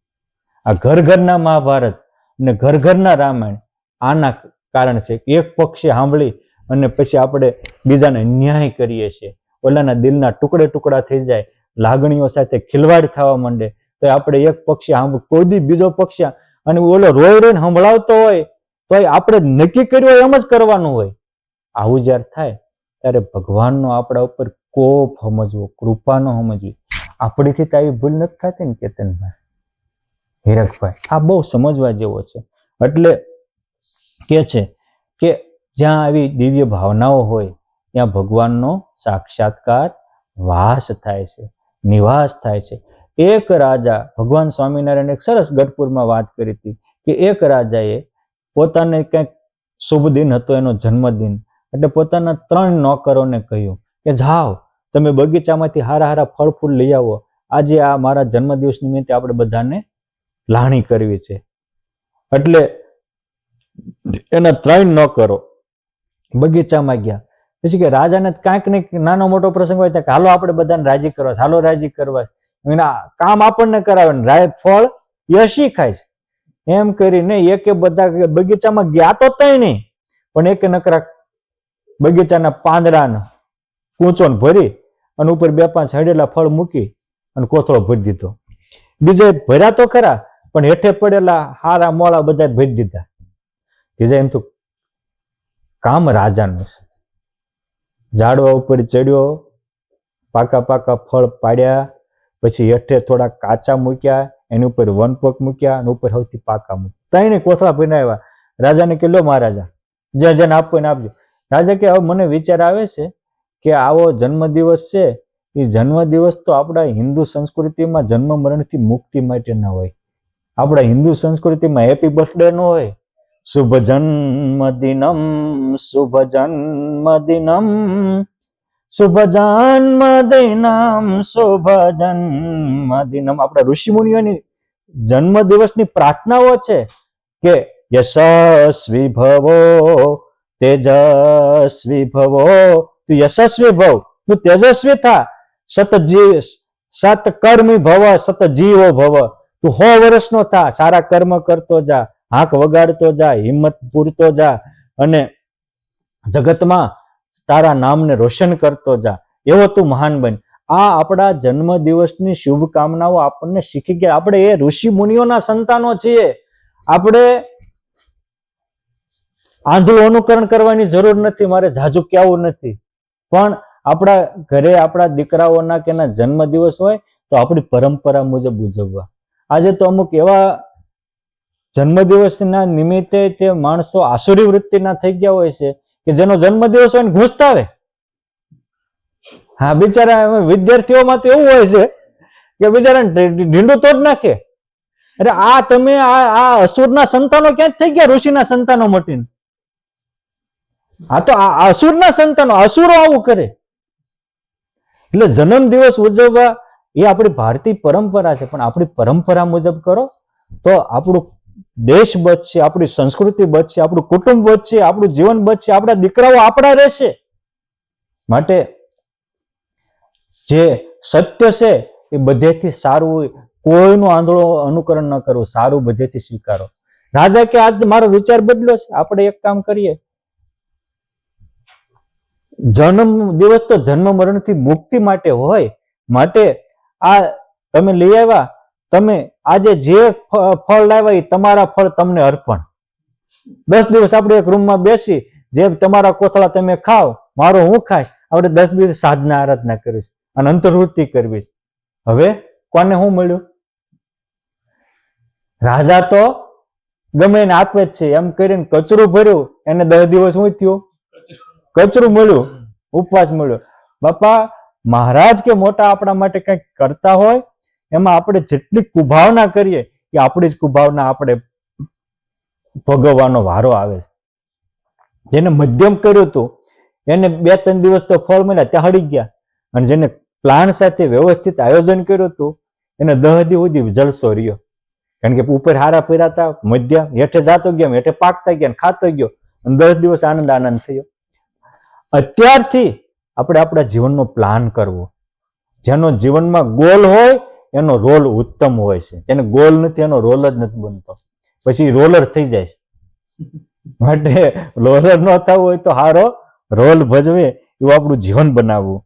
Speaker 1: આ ઘર ઘરના મહાભારત અને ઘર ઘરના રામાયણ આના કારણ છે. એક પક્ષે સાંભળી અને પછી આપણે બીજાને અન્યાય કરીએ છીએ, ઓલાના દિલના ટુકડે ટુકડા થઈ જાય, લાગણીઓ સાથે ખિલવાડ થવા માંડે, તો આપણે એક પક્ષે કોઈ દી બીજો પક્ષ અને ઓલો રોઈ રોઈને સંભળાવતો હોય તો આપણે નક્કી કર્યું હોય એમ જ કરવાનું હોય. આવું જયારે થાય ત્યારે ભગવાનનો આપણા ઉપર કોપ સમજવો, કૃપાનો સમજવી. આપણીથી તો આવી ભૂલ નથી થતી ને કેતનભાઈ, હીરકભાઈ? આ બહુ સમજવા જેવો છે. એટલે કે છે કે જ્યાં આવી દિવ્ય ભાવનાઓ હોય ત્યાં ભગવાનનો સાક્ષાત્કાર વાસ થાય છે, નિવાસ થાય છે. એક રાજા, ભગવાન સ્વામિનારાયણ એક સરસ ગઢપુરમાં વાત કરી હતી કે એક રાજાએ પોતાને કંઈક શુભ દિન હતો, એનો જન્મદિન, એટલે પોતાના 3 નોકરોને કહ્યું કે જાઓ તમે બગીચામાંથી હારા હારા ફળ ફૂલ લઈ આવો, આજે આ મારા જન્મદિવસ નિમિત્તે આપણે બધાને લાણી કરવી છે. એટલે એના 3 નોકરો બગીચામાં ગયા. પછી કે રાજાને કાંઈક ને નાનો મોટો પ્રસંગ હોય ત્યાં હાલો આપણે બધાને રાજી કરવા, હાલો રાજી કરવા, કામ આપણને કરાવે ને ફળ યશી ખાય છે. એમ કરીને એકે બધા બગીચામાં ગયા તો તઈ નહીં, પણ એક નકરા બગીચાના પાંદડા કૂંચો ભરી અને ઉપર 2-5 હળેલા ફળ મૂકી અને કોથળો ભરી દીધો. બીજે ભર્યા તો ખરા પણ હેઠે પડેલા હારા મોળા બધા ભરી દીધા. બીજા એમ તો કામ રાજાનું છે. ઝાડવા ઉપર ચડ્યો, પાકા પાકા ફળ પાડ્યા, પછી હેઠે થોડા કાચા મૂક્યા, એની ઉપર વનપક મૂક્યા અને ઉપર સૌથી પાકા મૂક્યા. 3 કોથળા ભરીને આવ્યા. રાજાને કે લો મહારાજા, જ્યાં જેને આપવું એને આપજો. રાજા કે હવે મને વિચાર આવે છે કે આવો જન્મદિવસ છે, એ જન્મદિવસ તો આપણા હિન્દુ સંસ્કૃતિમાં જન્મ મરણથી મુક્તિ માટે ન હોય. આપણા હિન્દુ સંસ્કૃતિમાં હેપી બર્થડે ન હોય, શુભ જન્મદિનમ, શુભ જન્મદિનમ, શુભ જન્મદિનમ, શુભ જન્મદિનમ. આપણા ઋષિમુનિઓની જન્મદિવસની પ્રાર્થનાઓ છે કે યશસ્વી ભવો, તેજસ્વી ભવો, તું યશસ્વી ભવ, તું તેજસ્વી થા, સતકર્મી ભવ, સતજીવો ભવ, તું 100 વર્ષનો થા, સારા કર્મ કરતો જા, હાંક વગાડતો જા, હિંમત પૂરતો જા અને જગતમાં તારા નામને રોશન કરતો જા, એવો તું મહાન બન. આ આપણા જન્મ દિવસની શુભકામનાઓ આપણને શીખી ગયા. આપણે એ ઋષિ મુનિઓના સંતાનો છીએ. આપણે આંધળું અનુકરણ કરવાની જરૂર નથી, મારે ઝાઝુ કહેવું નથી, પણ આપણા ઘરે આપણા દીકરાઓના કે એના જન્મ દિવસ હોય તો આપણી પરંપરા મુજબ ઉજવવા. આજે તો અમુક એવા જન્મદિવસના નિમિત્તે તે માણસો આસુરી વૃત્તિના થઈ ગયા હોય છે કે જેનો જન્મદિવસ હોય ને ઘૂસતા આવે હા, બિચારા વિદ્યાર્થીઓમાં તો એવું હોય છે કે બિચારા ઢીંડું તોડ નાખે. અરે આ તમે આ અસુરના સંતાનો ક્યાં થઈ ગયા ઋષિના સંતાનો મટીને? આ તો આ અસુરના સંતાનો, અસુરો આવું કરે. એટલે જન્મ દિવસ ઉજવવા એ આપણી ભારતીય પરંપરા છે, પણ આપણી પરંપરા મુજબ કરો તો આપણું દેશ બચશે, આપણી સંસ્કૃતિ બચશે, આપણું કુટુંબ બચશે, આપણું જીવન બચશે, આપણા દીકરાઓ આપણા રહેશે. માટે જે સત્ય છે એ બધેથી સારું, કોઈનું અનુકરણ ન કરવું, સારું બધેથી સ્વીકારો. રાજા કે આજ મારો વિચાર બદલ્યો છે, આપણે એક કામ કરીએ, જન્મ દિવસ તો જન્મ મરણથી મુક્તિ માટે હોય, માટે આ તમે લઈ આવ્યા, તમે આજે જે ફળ લાવ્યા એ તમારા ફળ તમને અર્પણ. 10 દિવસ આપણે એક રૂમમાં બેસી, જે તમારા કોથળા તમે ખાઓ, મારો હું ખાઈશ, આપણે 10 દિવસ સાધના આરાધના કરીશ અને અંતર્વૃત્તિ કરવી. હવે કોને શું મળ્યું? રાજા તો ગમે એને આપે જ છે, એમ કરીને કચરું ભર્યું, એને 10 દિવસ શું થયું? કચરું મળ્યું, ઉપવાસ મળ્યો. બાપા મહારાજ કે મોટા આપણા માટે કંઈક કરતા હોય, એમાં આપણે જેટલી કુભાવના કરીએ એ આપણી જ કુભાવના આપણે ભોગવવાનો વારો આવે. જેને મધ્યમ કર્યું હતું એને 2-3 દિવસ તો ફળ મળ્યા, ત્યાં હળી ગયા. અને જેને પ્લાન સાથે વ્યવસ્થિત આયોજન કર્યું હતું એને 10 દિવસ સુધી જલસો રહ્યો. કારણ કે ઉપર હારા પીરાતા, મધ્ય હેઠે જાતો ગયા, હેઠે પાકતા ગયા, ખાતો ગયો, અને 10 દિવસ આનંદ થયો. અત્યારથી આપણે આપણા જીવનનો પ્લાન કરવો. જેનો જીવનમાં ગોલ હોય એનો રોલ ઉત્તમ હોય છે, જેને ગોલ નથી એનો રોલ જ નથી બનતો, પછી રોલર થઈ જાય છે. માટે રોલર ન થવું હોય તો હારો રોલ ભજવે એવું આપણું જીવન બનાવવું.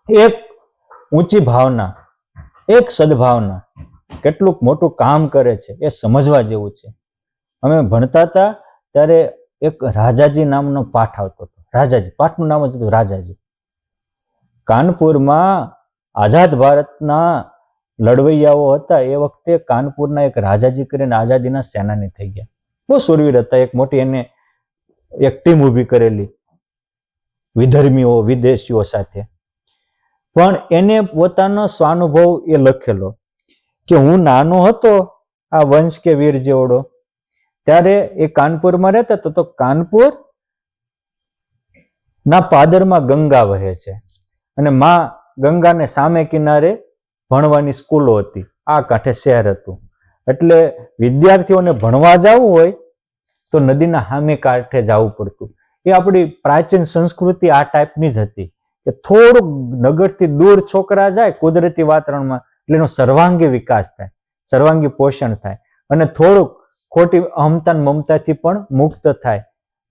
Speaker 1: એક ઊંચી ભાવના, એક સદભાવના કેટલું મોટું કામ કરે છે એ સમજવા જેવું છે. અમે ભણતા હતા ત્યારે એક રાજાજી નામનો પાઠ આવતો હતો. રાજાજી, પાઠનું નામ જ હતું રાજાજી. કાનપુરમાં આઝાદ ભારતના લડવૈયાઓ હતા એ વખતે કાનપુરના એક રાજાજી કરીને આઝાદીના સેનાની થઈ ગયા. બહુ સુરવીર હતા. એક મોટી એને એક ટીમ ઊભી કરેલી વિધર્મીઓ, વિદેશીઓ સાથે. પણ એને પોતાનો સ્વાનુભવ એ લખેલો કે હું નાનો હતો, આ વંશ કે વીર જેવડો, ત્યારે એ કાનપુરમાં રહેતા હતો. તો કાનપુર ના પાદરમાં ગંગા વહે છે અને માં ગંગાને સામે કિનારે ભણવાની સ્કૂલો હતી, આ કાંઠે શહેર હતું. એટલે વિદ્યાર્થીઓને ભણવા જવું હોય તો નદીના સામે કાંઠે જવું પડતું. એ આપણી પ્રાચીન સંસ્કૃતિ આ ટાઈપની જ હતી કે થોડુંક નગરથી દૂર છોકરા જાય કુદરતી વાતાવરણમાં એટલે એનો સર્વાંગી વિકાસ થાય, સર્વાંગી પોષણ થાય અને થોડુંક ખોટી અહમતા મમતાથી પણ મુક્ત થાય,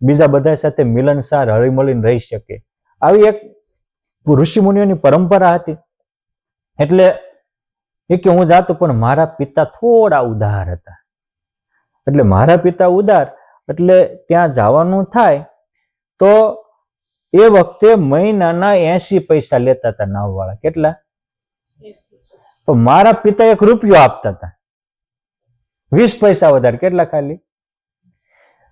Speaker 1: બીજા બધા સાથે મિલનસાર હળીમળીને રહી શકે. આવી એક ઋષિ મુનિઓની પરંપરા હતી. એટલે એ કે હું જાતો, પણ મારા પિતા થોડા ઉદાર હતા. એટલે મારા પિતા ઉદાર એટલે ત્યાં જવાનું થાય તો એ વખતે મહિનાના 80 પૈસા લેતા હતા નાવવાળા. કેટલા? તો મારા પિતા 1 રૂપિયો આપતા હતા, 20 પૈસા વધારે. કેટલા ખાલી?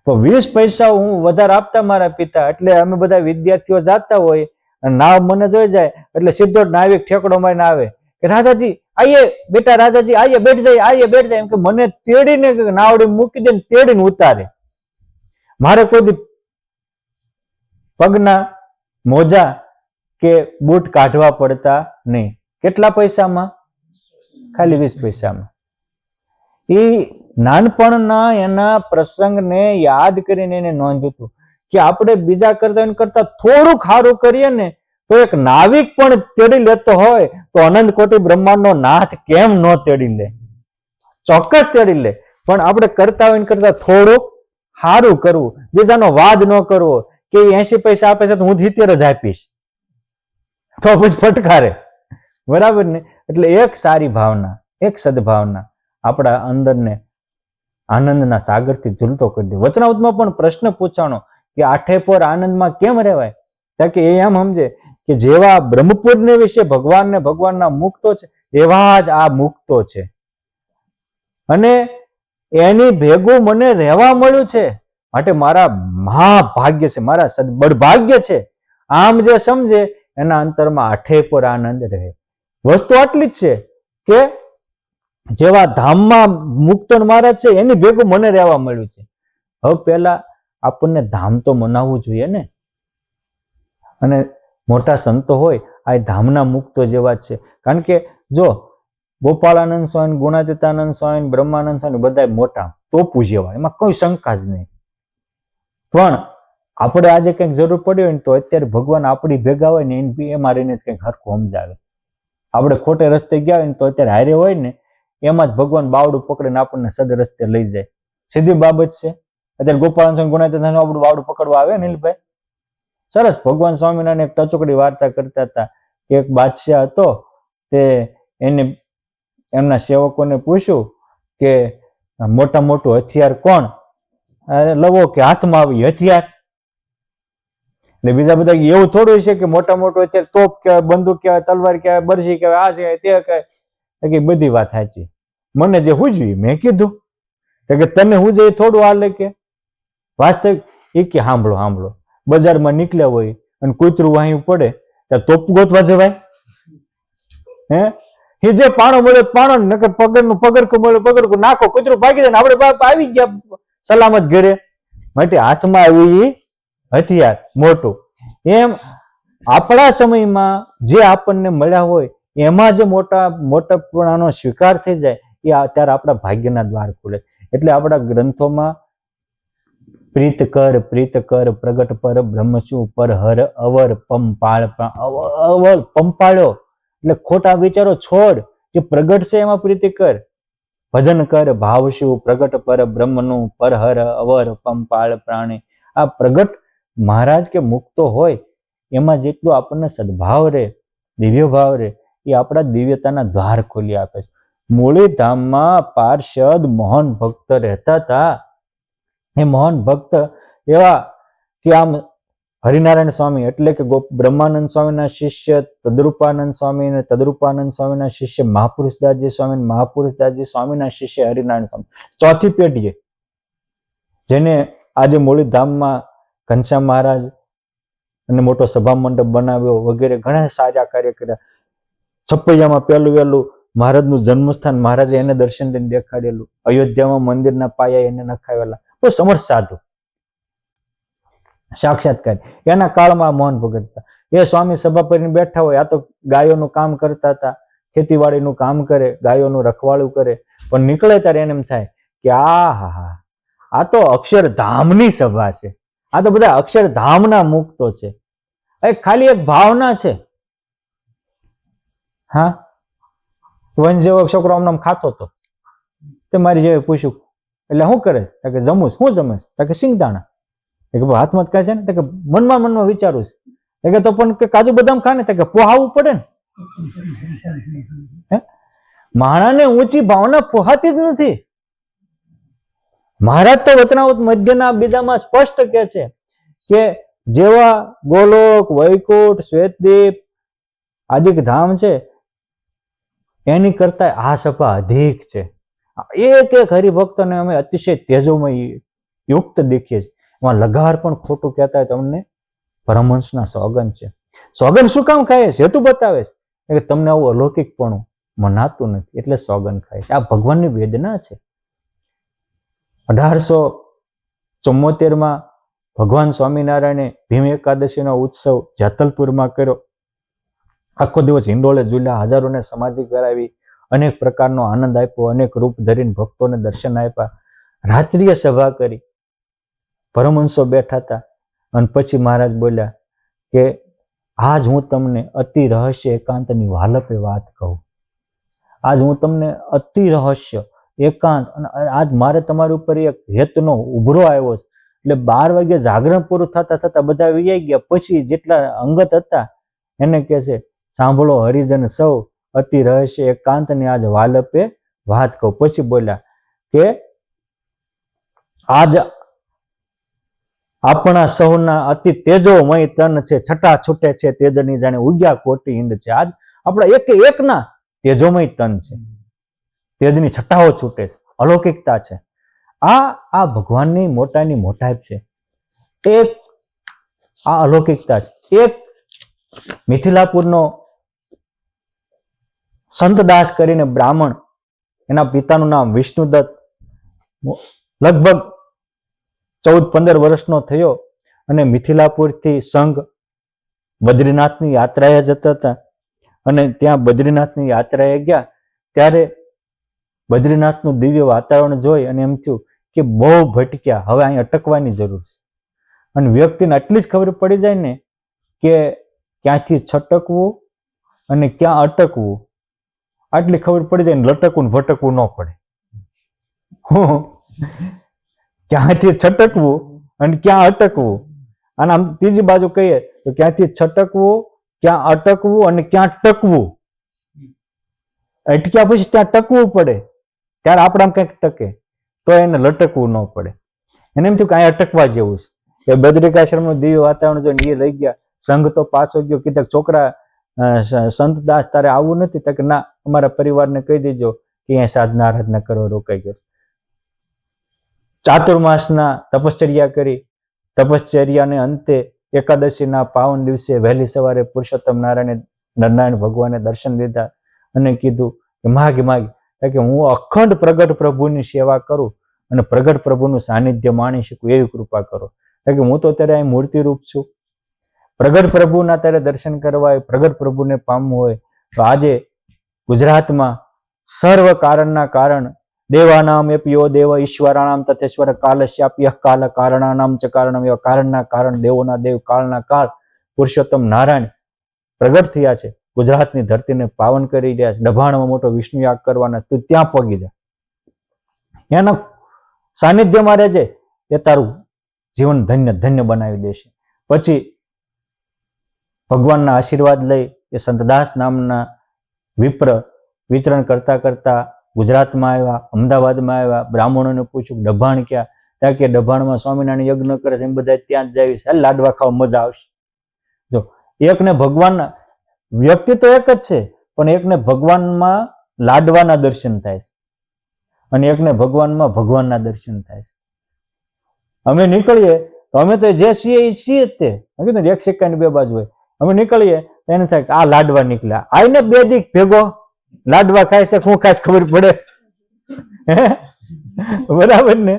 Speaker 1: તો 20 પૈસા હું વધારે આપતા મારા પિતા. એટલે અમે બધા વિદ્યાર્થીઓ જાતા હોય અને નાવ મને જોઈ જાય એટલે સીધો નાવિક ઠેકડો મારીને આવે કે રાજાજી આઈએ બેટા, રાજાજી આઈએ, બેઠ જાય, આઈએ બેઠ જાય. એમ કે મને તેડીને નાવડી મૂકી દે, તેડીને ઉતારે. મારે કોઈ પગના મોજા કે બૂટ કાઢવા પડતા નહીં. કેટલા પૈસામાં? ખાલી 20 પૈસામાં. એ નાનપણના એના પ્રસંગને યાદ કરીને એને નોંધ્યું હતું કે આપણે બીજા કરતા થોડું સારું કરીએ ને તો એક નાવિક પણ તેડી લેતો હોય તો અનંત કોટી બ્રહ્માંડનો નાથ કેમ ન તેડી લે? ચોક્કસ તેડી લે. પણ આપણે કરતા થોડુંક સારું કરવું, બીજાનો વાદ ન કરવો કે 80 પૈસા આપે છે તો હું 70 જ આપીશ, તો પછી ફટકારે. બરાબર ને? એટલે એક સારી ભાવના, એક સદભાવના આપણા અંદરને આનંદના સાગરથી ઝૂલતો કરી દે. વચનાવતમાં પણ પ્રશ્ન પૂછાણો કે આઠે પર આનંદમાં કેમ રહેવાય? કારણ કે એ એમ સમજે કે જેવા બ્રહ્મપુરને વિશે ભગવાનના મુક્તો છે એવા જ આ મુક્તો છે અને એની ભેગું મને રહેવા મળ્યું છે, માટે મારા મહાભાગ્ય છે, મારા બળભાગ્ય છે. આમ જે સમજે એના અંતરમાં આઠે પર આનંદ રહે. વસ્તુ આટલી જ છે કે જેવા ધામમાં મુક્ત મહારાજ છે એની ભેગું મને રહેવા મળ્યું છે. હવે પેલા આપણને ધામ તો મનાવવું જોઈએ ને. અને મોટા સંતો હોય આ ધામના મુક્તો જેવા જ છે. કારણ કે જો ગોપાળાનંદ સ્વામી, ગુણાતીતાનંદ સ્વામી, બ્રહ્માનંદ સ્વામી બધા મોટા ટોપુ જેવા, એમાં કોઈ શંકા જ નહીં. પણ આપણે આજે કંઈક જરૂર પડી હોય ને તો અત્યારે ભગવાન આપણી ભેગા હોય ને એમાં રહીને જ કંઈક હરખું સમજાવે. આપણે ખોટે રસ્તે ગયા હોય ને તો અત્યારે હારે હોય ને એમાં જ ભગવાન બાવડું પકડીને આપણને સદ રસ્તે લઈ જાય. સીધી બાબત છે. અત્યારે ગોપાલ સ્વામી, ગુણાતીતાનંદ આપણું બાવડું પકડવા આવે નીલભાઈ. સરસ. ભગવાન સ્વામિનારાયણ એક ટચુકડી વાર્તા કરતા હતા. એક બાદશાહ હતો, તે એને એમના સેવકોને પૂછ્યું કે મોટા મોટું હથિયાર કોણ લવો કે હાથમાં આવી હથિયાર? એટલે બીજા બધા એવું થોડું છે કે મોટા મોટું અત્યારે તોપ કહેવાય, બંદૂક કહેવાય, તલવાર કહેવાય, બરસી કહેવાય, આ છે તે કહેવાય. બધી વાત સાચી. મને જે હુજ્યું મેં કીધું કે તને હુજે થોડું હાલે કે વાસ્તવિક એ કે સાંભળો બજારમાં નીકળ્યા હોય અને કૂતરું વાહી પડે ત્યાં તોપ ગોતવા જવાય? હે એ જે પાણો મળે પાણો, નકર પગરનું પગરખું મળે પગરખું નાખો, કૂતરું ભાગી જાય ને આપણે બાપ આવી ગયા સલામત ઘરે. માટે હાથમાં આવી હથિયાર મોટું. એમ આપણા સમયમાં જે આપણને મળ્યા હોય એમાં જે મોટાપણાનો સ્વીકાર થઈ જાય એ ત્યારે આપણા ભાગ્યના દ્વાર ખુલે. એટલે આપણા ગ્રંથોમાં પ્રીત કર પ્રગટ પર બ્રહ્મચુ પર હર અવર પંપાળ્યો. એટલે ખોટા વિચારો છોડ, જે પ્રગટ છે એમાં પ્રીતિ કર, ભજન કર ભાવશું પ્રગટ પર બ્રહ્મનું પર હર અવર પંપાળ પ્રાણી. આ પ્રગટ મહારાજ કે મુક્તો હોય એમાં જેટલું આપણને સદભાવ રહે, દિવ્ય ભાવ રહે, એ આપણા દિવ્યતાના દ્વાર ખોલી આપે છે. મૂળી ધામમાં પાર્ષદ મોહન ભક્ત રહેતા હતા. એ મોહન ભક્ત એવા કે આમ હરિનારાયણ સ્વામી એટલે કે બ્રહ્માનંદ સ્વામીના શિષ્ય તદરૂપાનંદ સ્વામી અને તદરૂપાનંદ સ્વામીના શિષ્ય મહાપુરુષદાસજી સ્વામી, મહાપુરુષદાસજી સ્વામીના શિષ્ય હરિનારાયણ સ્વામી, ચોથી પેઢીએ જેને આજે મૂળી ધામમાં ઘનશ્યામ મહારાજ અને મોટો સભા મંડપ બનાવ્યો વગેરે ઘણા સારા કાર્ય કર્યા. છપૈયામાં પહેલું વહેલું મહારાજનું જન્મસ્થાન મહારાજે એને દર્શન લઈને દેખાડેલું. અયોધ્યામાં મંદિરના પાયા એને નખાવેલા. કોઈ સમર્થ સાધુ સાક્ષાત્કાર એના કાળમાં મોહન ભગત હતા. એ સ્વામી સભા કરીને બેઠા હોય, આ તો ગાયોનું કામ કરતા હતા, ખેતીવાડીનું કામ કરે, ગાયોનું રખવાળું કરે, પણ નીકળે ત્યારે એને એમ થાય કે આ તો અક્ષરધામની સભા છે, આ તો બધા અક્ષરધામના મુક્તો છે. ખાલી એક ભાવના છે. હા, વંશ જેવો છોકરો આમ ખાતો હતો, તે મારી જેવી પૂછ્યું એટલે શું કરે? કે જમું. શું જમે? કે સિંગદાણા. હાથમાં કહે છે ને કે મનમાં વિચારું છે કે તો પણ કે કાજુ બદામ ખા ને કે પોહાવું પડે ને. માણાને ઊંચી ભાવના પોહાતી જ નથી. મહારાજ તો વચનાવત મધ્યના બીજામાં સ્પષ્ટ કહે છે કે જેવા ગોલોક, વૈકુંઠ, શ્વેતદીપ આદિક ધામ છે એની કરતા આ સભા અધિક છે. એક એક હરિભક્તને અમે અતિશય તેજોમય યુક્ત દેખીએ છીએ. એમાં લગાર પણ ખોટું કહેતા હોય તમને પરમહંસના સોગન છે. સોગન શું કામ ખાય છે? હેતુ બતાવે છે કે તમને આવું અલૌકિકપણું મનાતું નથી એટલે સોગન ખાય છે. આ ભગવાનની વેદના છે. 1874માં ભગવાન સ્વામિનારાયણે ભીમ એકાદશીનો ઉત્સવ જેતલપુરમાં કર્યો. આખો દિવસ હિંડોળે ઝૂલ્યા, હજારોને સમાધિ કરાવી, અનેક પ્રકારનો આનંદ આપ્યો, અનેક રૂપ ધરીને ભક્તોને દર્શન આપ્યા, રાત્રિય સભા કરી, પરમહંસો બેઠા હતા. અને પછી મહારાજ બોલ્યા કે આજ હું તમને અતિ રહસ્ય એકાંતની વાલપે વાત કહું. આજ હું તમને અતિ રહસ્ય એકાંત, અને આજ મારે તમારી ઉપર એક હેતનો ઉભરો આવ્યો છે. એટલે 12 વાગે જાગરણ પૂરું થતા બધા વિયાઈ ગયા. પછી જેટલા અંગત હતા એને કહે છે સાંભળો હરિજન સૌ, અતિ રહસ્ય એકાંતની આજ વાલપે વાત કહું. પછી બોલ્યા કે આજ આપણા સૌના અતિ તેજોમય તન છે, છટા છૂટે છે તેજની જાણે ઉગ્યા કોટી હિંદ છે. આજ આપણા એક એકના તેજોમય તન છે, તેજની છટાઓ છૂટે છે, અલૌકિકતા છે. આ ભગવાનની મોટાની મોટાઈ છે. એક આ અલૌકિકતા છે. એક મિથિલાપુરનો સંતદાસ કરીને બ્રાહ્મણ, એના પિતાનું નામ વિષ્ણુદત્ત, લગભગ 14-15 વર્ષનો થયો અને મિથિલાપુરથી સંઘ બદ્રીનાથની યાત્રાએ જતા હતા. અને ત્યાં બદ્રીનાથની યાત્રાએ ગયા ત્યારે બદ્રીનાથનું દિવ્ય વાતાવરણ જોઈ અને એમ થયું કે બહુ ભટક્યા, હવે અહીં અટકવાની જરૂર છે. અને વ્યક્તિને આટલી જ ખબર પડી જાય ને કે ક્યાંથી છટકવું અને ક્યાં અટકવું, આટલી ખબર પડી જાય ને લટકવું ને ભટકવું ન પડે. ક્યાંથી છટકવું અને ક્યાં અટકવું. અને આમ ત્રીજી બાજુ કહીએ તો ક્યાંથી છટકવું, ક્યાં અટકવું અને ક્યાં ટકવું. અટક્યા પછી ત્યાં ટકવું પડે ત્યારે આપણા કંઈક ટકે, તો એને લટકવું ન પડે. એને એમ થયું કે અહીંયા અટકવા જેવું છે. એ બદ્રિકાશ્રમનું દિવ્ય વાતાવરણ જોઈને એ લઈ ગયા. સંઘ તો પાછો ગયો, કીધા છોકરા સંતદાસ તારે આવવું નથી? તો કે ના, અમારા પરિવારને કહી દેજો કે અહીંયા સાધના આરાધના કરવા રોકાઈ ગયો. ચાતુર્માસના તપશ્ચર્યા કરી. તપશ્ચર્યાને અંતે એકાદશીના પાવન દિવસે વહેલી સવારે પુરુષોત્તમ નારાયણ ભગવાને દર્શન લીધા અને કીધું કે માગ કે હું અખંડ પ્રગટ પ્રભુની સેવા કરું અને પ્રગટ પ્રભુનું સાનિધ્ય માણી શકું એવી કૃપા કરો. કે હું તો અત્યારે અહીં મૂર્તિરૂપ છું, પ્રગટ પ્રભુના ત્યારે દર્શન કરવા હોય, પ્રગટ પ્રભુને પામવું હોય તો આજે ગુજરાતમાં સર્વ કારણના કારણ દેવાનામ એપયો દેવ ઈશ્વરાણામ તથેશ્વર કાલશ્યાપ્ય કાલ કારણાનામ ચ કારણમ, એવા કારણના કારણ, દેવોના દેવ, કાળના કાળ પુરુષોત્તમ નારાયણ પ્રગટ થયા છે. ગુજરાતની ધરતીને પાવન કરી રહ્યા છે. ડભાણમાં મોટો વિષ્ણુ યાગ કરવાના, તું ત્યાં પગી જા, એના સાનિધ્યમાં રહેજે, એ તારું જીવન ધન્ય ધન્ય બનાવી દેશે. પછી ભગવાનના આશીર્વાદ લઈ એ સંતદાસ નામના વિપ્ર વિચરણ કરતા કરતા ગુજરાતમાં આવ્યા, અમદાવાદમાં આવ્યા. બ્રાહ્મણોને પૂછ્યું ડભાણ ક્યાં? ત્યાં કે ડભાણમાં સ્વામિનારાયણ યજ્ઞ કરે છે, એમ બધા ત્યાં જ આવી છે, લાડવા ખાવા મજા આવશે. જો એકને ભગવાનના, વ્યક્તિ તો એક જ છે, પણ એકને ભગવાનમાં લાડવાના દર્શન થાય છે અને એકને ભગવાનમાં ભગવાનના દર્શન થાય છે. અમે નીકળીએ તો અમે તો જે છીએ એ છીએ જ તે, કીધું એક સિક્કાની બે બાજુ હોય. અમે નીકળીએ તો એને થાય કે આ લાડવા નીકળ્યા, આઈને બે દીક ભેગો લાડવા ખાય છે, શું ખાય ખબર પડે? બરાબર ને?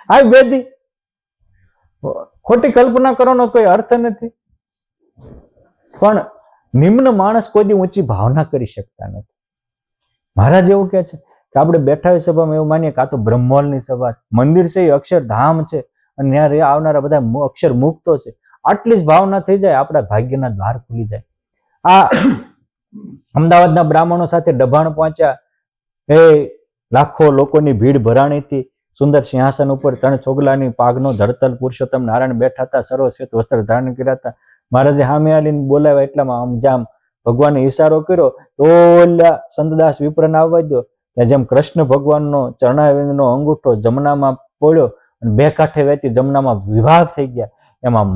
Speaker 1: આ બે દી ખોટી કલ્પના કરવાનો કોઈ અર્થ નથી. પણ નિમ્ન માણસ કોઈ દી ઊંચી ભાવના કરી શકતા નથી. મહારાજ એવું કહે છે કે આપણે બેઠા હોય સભામાં એવું માનીએ કે આ તો બ્રહ્મોલની સભા, મંદિર છે એ અક્ષરધામ છે અને ત્યાં આવનારા બધા અક્ષર મુક્તો છે. આટલી જ ભાવના થઈ જાય, આપણા ભાગ્યના દ્વાર ખુલી જાય. આ અમદાવાદના બ્રાહ્મણો સાથે ડભાણ પહોંચ્યા. એ લાખો લોકોની ભીડ ભરાણી હતી. સુંદર સિંહાસન ઉપર 3 ચોગલાની પાઘનો ધરતલ પુરુષોત્તમ નારાયણ બેઠા હતા, સર્વશ્વેત વસ્ત્ર ધારણ કર્યા હતા. મહારાજે સામે આવીને બોલાવ્યા, એટલામાં આમ જામ ભગવાને ઈશારો કર્યો તો ઓલા સંતદાસ વિપ્રને આવવા દો. જેમ કૃષ્ણ ભગવાનનો ચરણારવિંદનો અંગૂઠો જમનામાં પડ્યો અને બે કાંઠે વહેતી જમનામાં વિભાગ થઈ ગયા. એમાં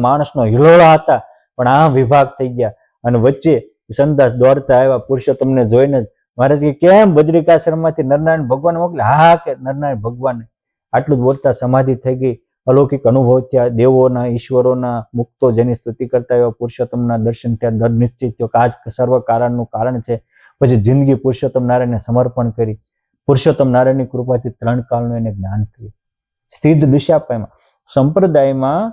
Speaker 1: માણસનો હિલોળા હતા, પણ આ વિભાગ થઈ ગયા. અને વચ્ચે સંતદાસ દોડતા આવ્યા પુરુષોત્તમને જોઈને. મહારાજ કે કેમ બદ્રિકાશ્રમમાંથી નરનારાયણ ભગવાન મોકલ્યા? હા કે નરનારાયણ ભગવાને. આટલું જ બોલતા સમાધિ થઈ ગઈ. અલૌકિક અનુભવ થયા. દેવોના, ઈશ્વરોના, મુક્તો જેની સ્તુતિ કરતા એવા પુરુષોત્તમના દર્શન થયા. દર નિશ્ચિત થયો કે આ જ સર્વ કારણનું કારણ છે. પછી જિંદગી પુરુષોત્તમ નારાયણને સમર્પણ કરી. પુરુષોત્તમ નારાયણની કૃપાથી 3 કાળનું એને જ્ઞાન થયું. સ્થિત દિશા પામ્યા. સંપ્રદાયમાં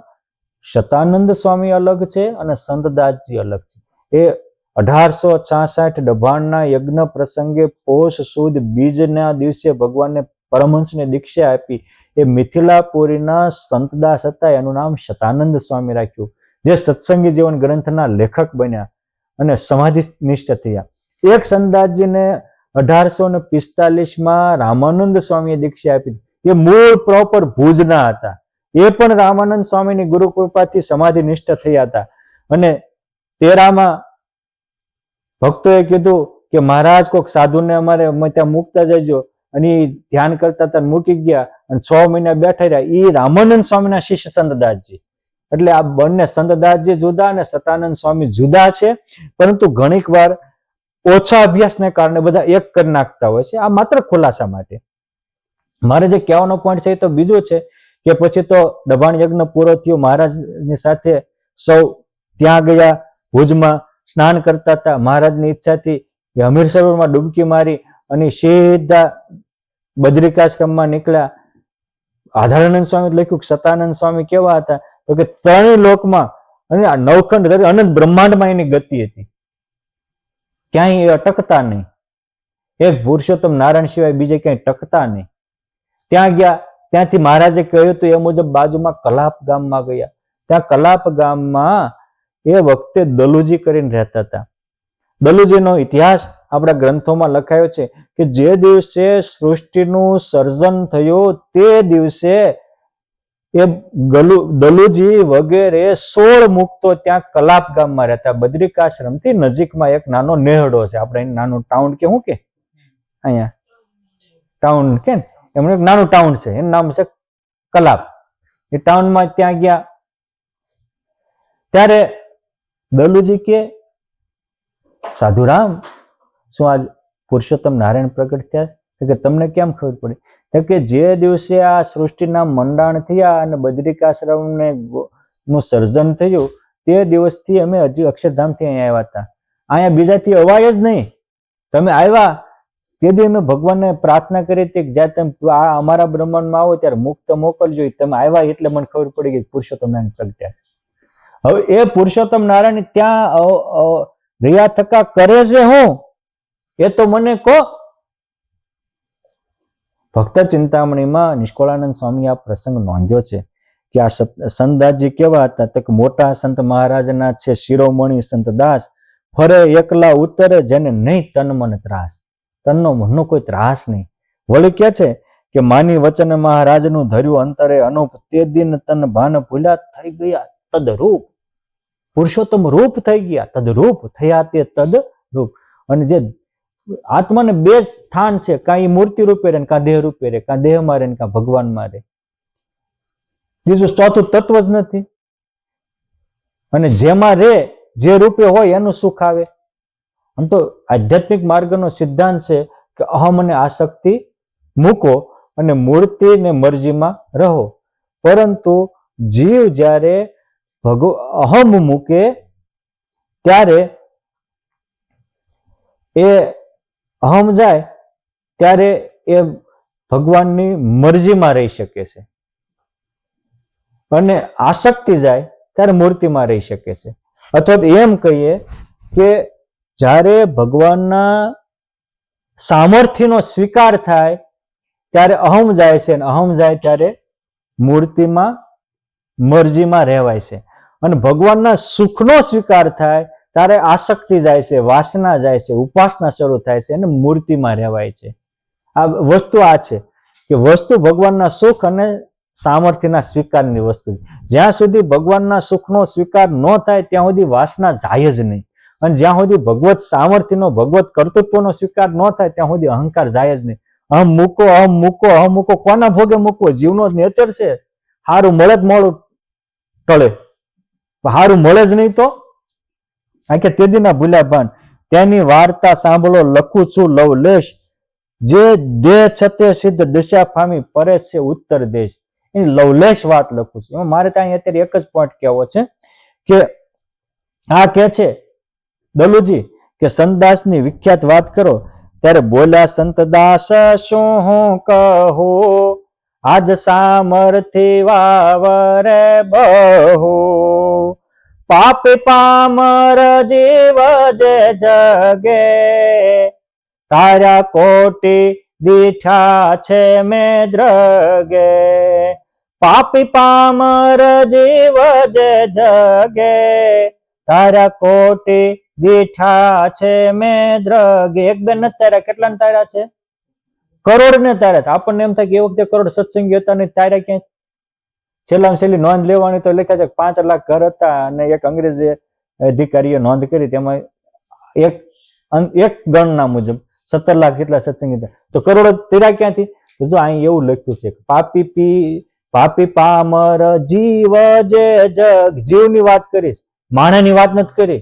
Speaker 1: શતાનંદ સ્વામી અલગ છે અને સંતદાસજી અલગ છે. એ 1866 ડભાણના યજ્ઞ પ્રસંગે પોષ સુદ બીજના દિવસે ભગવાનને પરમહંસને દીક્ષા આપી. એ મિથિલાપુરીના સંતદાસ હતા, એનું નામ શતાનંદ સ્વામી રાખ્યું, જે સત્સંગી જીવન ગ્રંથના લેખક બન્યા અને સમાધિનિષ્ઠ થયા. એક સંતદાસજીને 1845માં રામાનંદ સ્વામીએ દીક્ષા આપી. એ મૂળ પ્રોપર ભુજના હતા. એ પણ રામાનંદ સ્વામીની ગુરુ કૃપાથી સમાધિનિષ્ઠ થયા હતા. અને 13માં ભક્તોએ કીધું કે મહારાજ કોઈક સાધુને અમારે ત્યાં મૂકતા જજો, અને એ ધ્યાન કરતા હતા, મૂકી ગયા અને 6 મહિના બેઠા રહ્યા. એ રામાનંદ સ્વામીના શિષ્ય સંતદાસજી. એટલે આ બંને સંતદાસજી જુદા અને સતાનંદ સ્વામી જુદા છે, પરંતુ ઘણીક વાર ઓછા અભ્યાસને કારણે બધા એક કરી નાખતા હોય છે. આ માત્ર ખુલાસા માટે. મારે જે કહેવાનો પોઈન્ટ છે એ તો બીજો છે કે પછી તો દબાણ યજ્ઞ પૂરો થયો, મહારાજની સાથે સૌ ત્યાં ગયા. ભુજમાં સ્નાન કરતા હતા. મહારાજની ઈચ્છાથી એ હમીર સરોવરમાં ડૂબકી મારી અને સીધા બદ્રિકાશ્રમમાં નીકળ્યા. આધારાનંદ સ્વામી લખ્યું કે સતાનંદ સ્વામી કેવા હતા તો કે ત્રણેય લોકમાં અને આ નવખંડ અનંત બ્રહ્માંડમાં એની ગતિ હતી, ક્યાંય એ અટકતા નહીં. એક પુરુષોત્તમ નારાયણ સિવાય બીજે ક્યાંય ટકતા નહીં. ત્યાં ગયા, ત્યાંથી મહારાજે કહ્યું હતું એ મુજબ બાજુમાં કલાપ ગામમાં ગયા. ત્યાં કલાપ ગામમાં એ વખતે દલુજી કરીને રહેતા હતા. દલુજીનો ઇતિહાસ આપણા ગ્રંથોમાં લખાયો છે કે જે દિવસે સૃષ્ટિનું સર્જન થયું તે દિવસે એ દલુજી વગેરે 16 મુક્તો ત્યાં કલાપ ગામમાં રહેતા. બદ્રિકાશ્રમથી નજીકમાં એક નાનો નેહડો છે, આપણે નાનું ટાઉન કે શું કે અહીંયા ટાઉન કે એમનું એક નાનું ટાઉન છે, એનું નામ છે કલાપ. એ ટાઉનમાં ત્યાં ગયા ત્યારે દલુજી કે સાધુરામ શું આજ પુરુષોત્તમ નારાયણ પ્રગટ થયા કે તમને કેમ ખબર પડી કે જે દિવસે આ સૃષ્ટિના મંડાણ થયા અને બદ્રિકાશ્રમને નું સર્જન થયું તે દિવસથી અમે હજી અક્ષરધામથી અહીંયા આવ્યા હતા. અહીંયા બીજાથી અવાય જ નહીં. તમે આવ્યા તેથી અમે ભગવાનને પ્રાર્થના કરી હતી કે જ્યાં તમે આ અમારા બ્રહ્માંડમાં આવો ત્યારે મુક્ત મોકલજો. તમે આવ્યા એટલે મને ખબર પડી ગઈ પુરુષોત્તમ નારાયણ પ્રગટ્યા. હવે એ પુરુષોત્તમ નારાયણ ત્યાં રહ્યા થકા કરે છે હું એ તો મને કહો. ભક્ત ચિંતામણીમાં નિષ્કળાનંદ સ્વામી આ પ્રસંગ નોંધ્યો છે કે આ સંતદાસજી કેવા હતા તો કે મોટા સંત મહારાજના છે શિરોમણી સંત દાસ, ફરે એકલા ઉતરે જેને નહીં તન મન ત્રાસ. તનનો મનનો કોઈ ત્રાસ નહીં. વળી કે છે કે માની વચન મહારાજનું ધર્યું અંતરે અનુપ, તે દિન તન ભાન ભૂલ્યા થઈ ગયા તદરૂપ. પુરુષોત્તમ રૂપ થઈ ગયા, તદરૂપ થયા તે તદરૂપ. અને જે આત્માને બે સ્થાન છે, કાં એ મૂર્તિ રૂપે રહે કાં દેહ રૂપે રહે, કાં દેહમાં રહે કાં ભગવાનમાં રહે. બીજું ચોથું તત્વ જ નથી. અને જેમાં રહે જે રૂપે હોય એનું સુખ આવે. આમ તો આધ્યાત્મિક માર્ગનો સિદ્ધાંત છે કે અહમ અને આસક્તિ મૂકો અને મૂર્તિ ને મરજીમાં રહો. પરંતુ જીવ જ્યારે અહમ મૂકે ત્યારે એ અહમ જાય ત્યારે એ ભગવાનની મરજીમાં રહી શકે છે અને આસક્તિ જાય ત્યારે મૂર્તિમાં રહી શકે છે. અથવા એમ કહીએ કે જ્યારે ભગવાનના સામર્થ્યનો સ્વીકાર થાય ત્યારે અહમ જાય છે અને અહમ જાય ત્યારે મૂર્તિમાં મરજીમાં રહેવાય છે. અને ભગવાનના સુખનો સ્વીકાર થાય ત્યારે આસક્તિ જાય છે, વાસના જાય છે, ઉપાસના શરૂ થાય છે અને મૂર્તિમાં રહેવાય છે. આ વસ્તુ આ છે કે વસ્તુ ભગવાનના સુખ અને સામર્થ્યના સ્વીકારની વસ્તુ. જ્યાં સુધી ભગવાનના સુખનો સ્વીકાર ન થાય ત્યાં સુધી વાસના જાય જ નહીં. અને જ્યાં સુધી ભગવત સામર્થ્યનો ભગવત કર્તૃત્વનો સ્વીકાર ન થાય ત્યાં સુધી અહંકાર જાય જ નહીં. અહમ મૂકો, અહમ મૂકો, અહમ મૂકો. કોના ભોગે મૂકવો? જીવનો નેચર છે. સારું મળે જ મોડું ટળે, સારું મળે જ નહીં તો આ કે તેદીના ભૂલ્યા ભાન. તેની વાર્તા સાંભળો લખું છું લવલેશ, જે દેહ છતે સિદ્ધ દિશા પામી પરે છે ઉત્તર દેશ. એની લવલેશ વાત લખું છું. એમાં મારે ત્યાં અત્યારે એક જ પોઈન્ટ કહેવો છે કે આ કે છે દલુજી કે સંતદાસની વિખ્યાત વાત કરો ત્યારે બોલ્યા સંતદાસ શું હું કહું, આજ સામર્થ્ય વાવરે બહુ, પાપી પામર જીવ જે જગે, તારા કોટી દીઠા છે મેં દ્રગે, પાપી પામર જીવ જે જગે, તારા કોટી દીઠા છે મેં દ્રગે. એક બે નથી તાર્યા, કેટલા ને તાર્યા છે? કરોડ ને તાર્યા છે. આપણને એમ થાય કે એ વખતે કરોડ સત્સંગી હતા ને તાર્યા ક્યાંય? છેલ્લામાં છેલ્લી નોંધ લેવાની તો લખ્યા છે 5 લાખ ઘર હતા અને એક અંગ્રેજ અધિકારીએ નોંધ કરી તેમાં એક ગણના મુજબ 17 લાખ જેટલા સત્સંગી હતા. તો કરોડો તેરા ક્યાંથી? તો જો અહીં એવું લખ્યું છે પાપી પામર જીવ જે જગ. જીવની વાત કરીશ, માણસની વાત નથી કરી.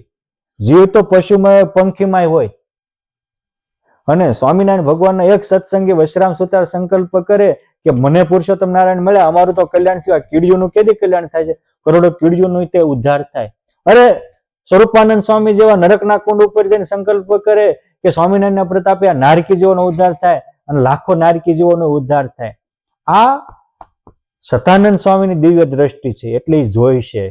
Speaker 1: જીવ તો પશુમાં પંખીમાં હોય. અને સ્વામિનારાયણ ભગવાનનો એક સત્સંગી વશરામ સુતાર સંકલ્પ કરે કે મને પુરુષોત્તમ નારાયણ મળ્યા, અમારું તો કલ્યાણ થયું. કીડીઓનું કેદી કલ્યાણ થાય છે? કરોડો કીડીઓનું તે ઉદ્ધાર થાય. અરે સ્વરૂપાનંદ સ્વામી જેવા નરકના કુંડ ઉપર જઈને સંકલ્પ કરે કે સ્વામિનારાયણના પ્રતાપે આ નારકી જીવોનો ઉદ્ધાર થાય અને લાખો નારકી જીવોનો ઉદ્ધાર થાય. આ સતાનંદ સ્વામીની દિવ્ય દ્રષ્ટિ છે, એટલે એ જોઈ છે.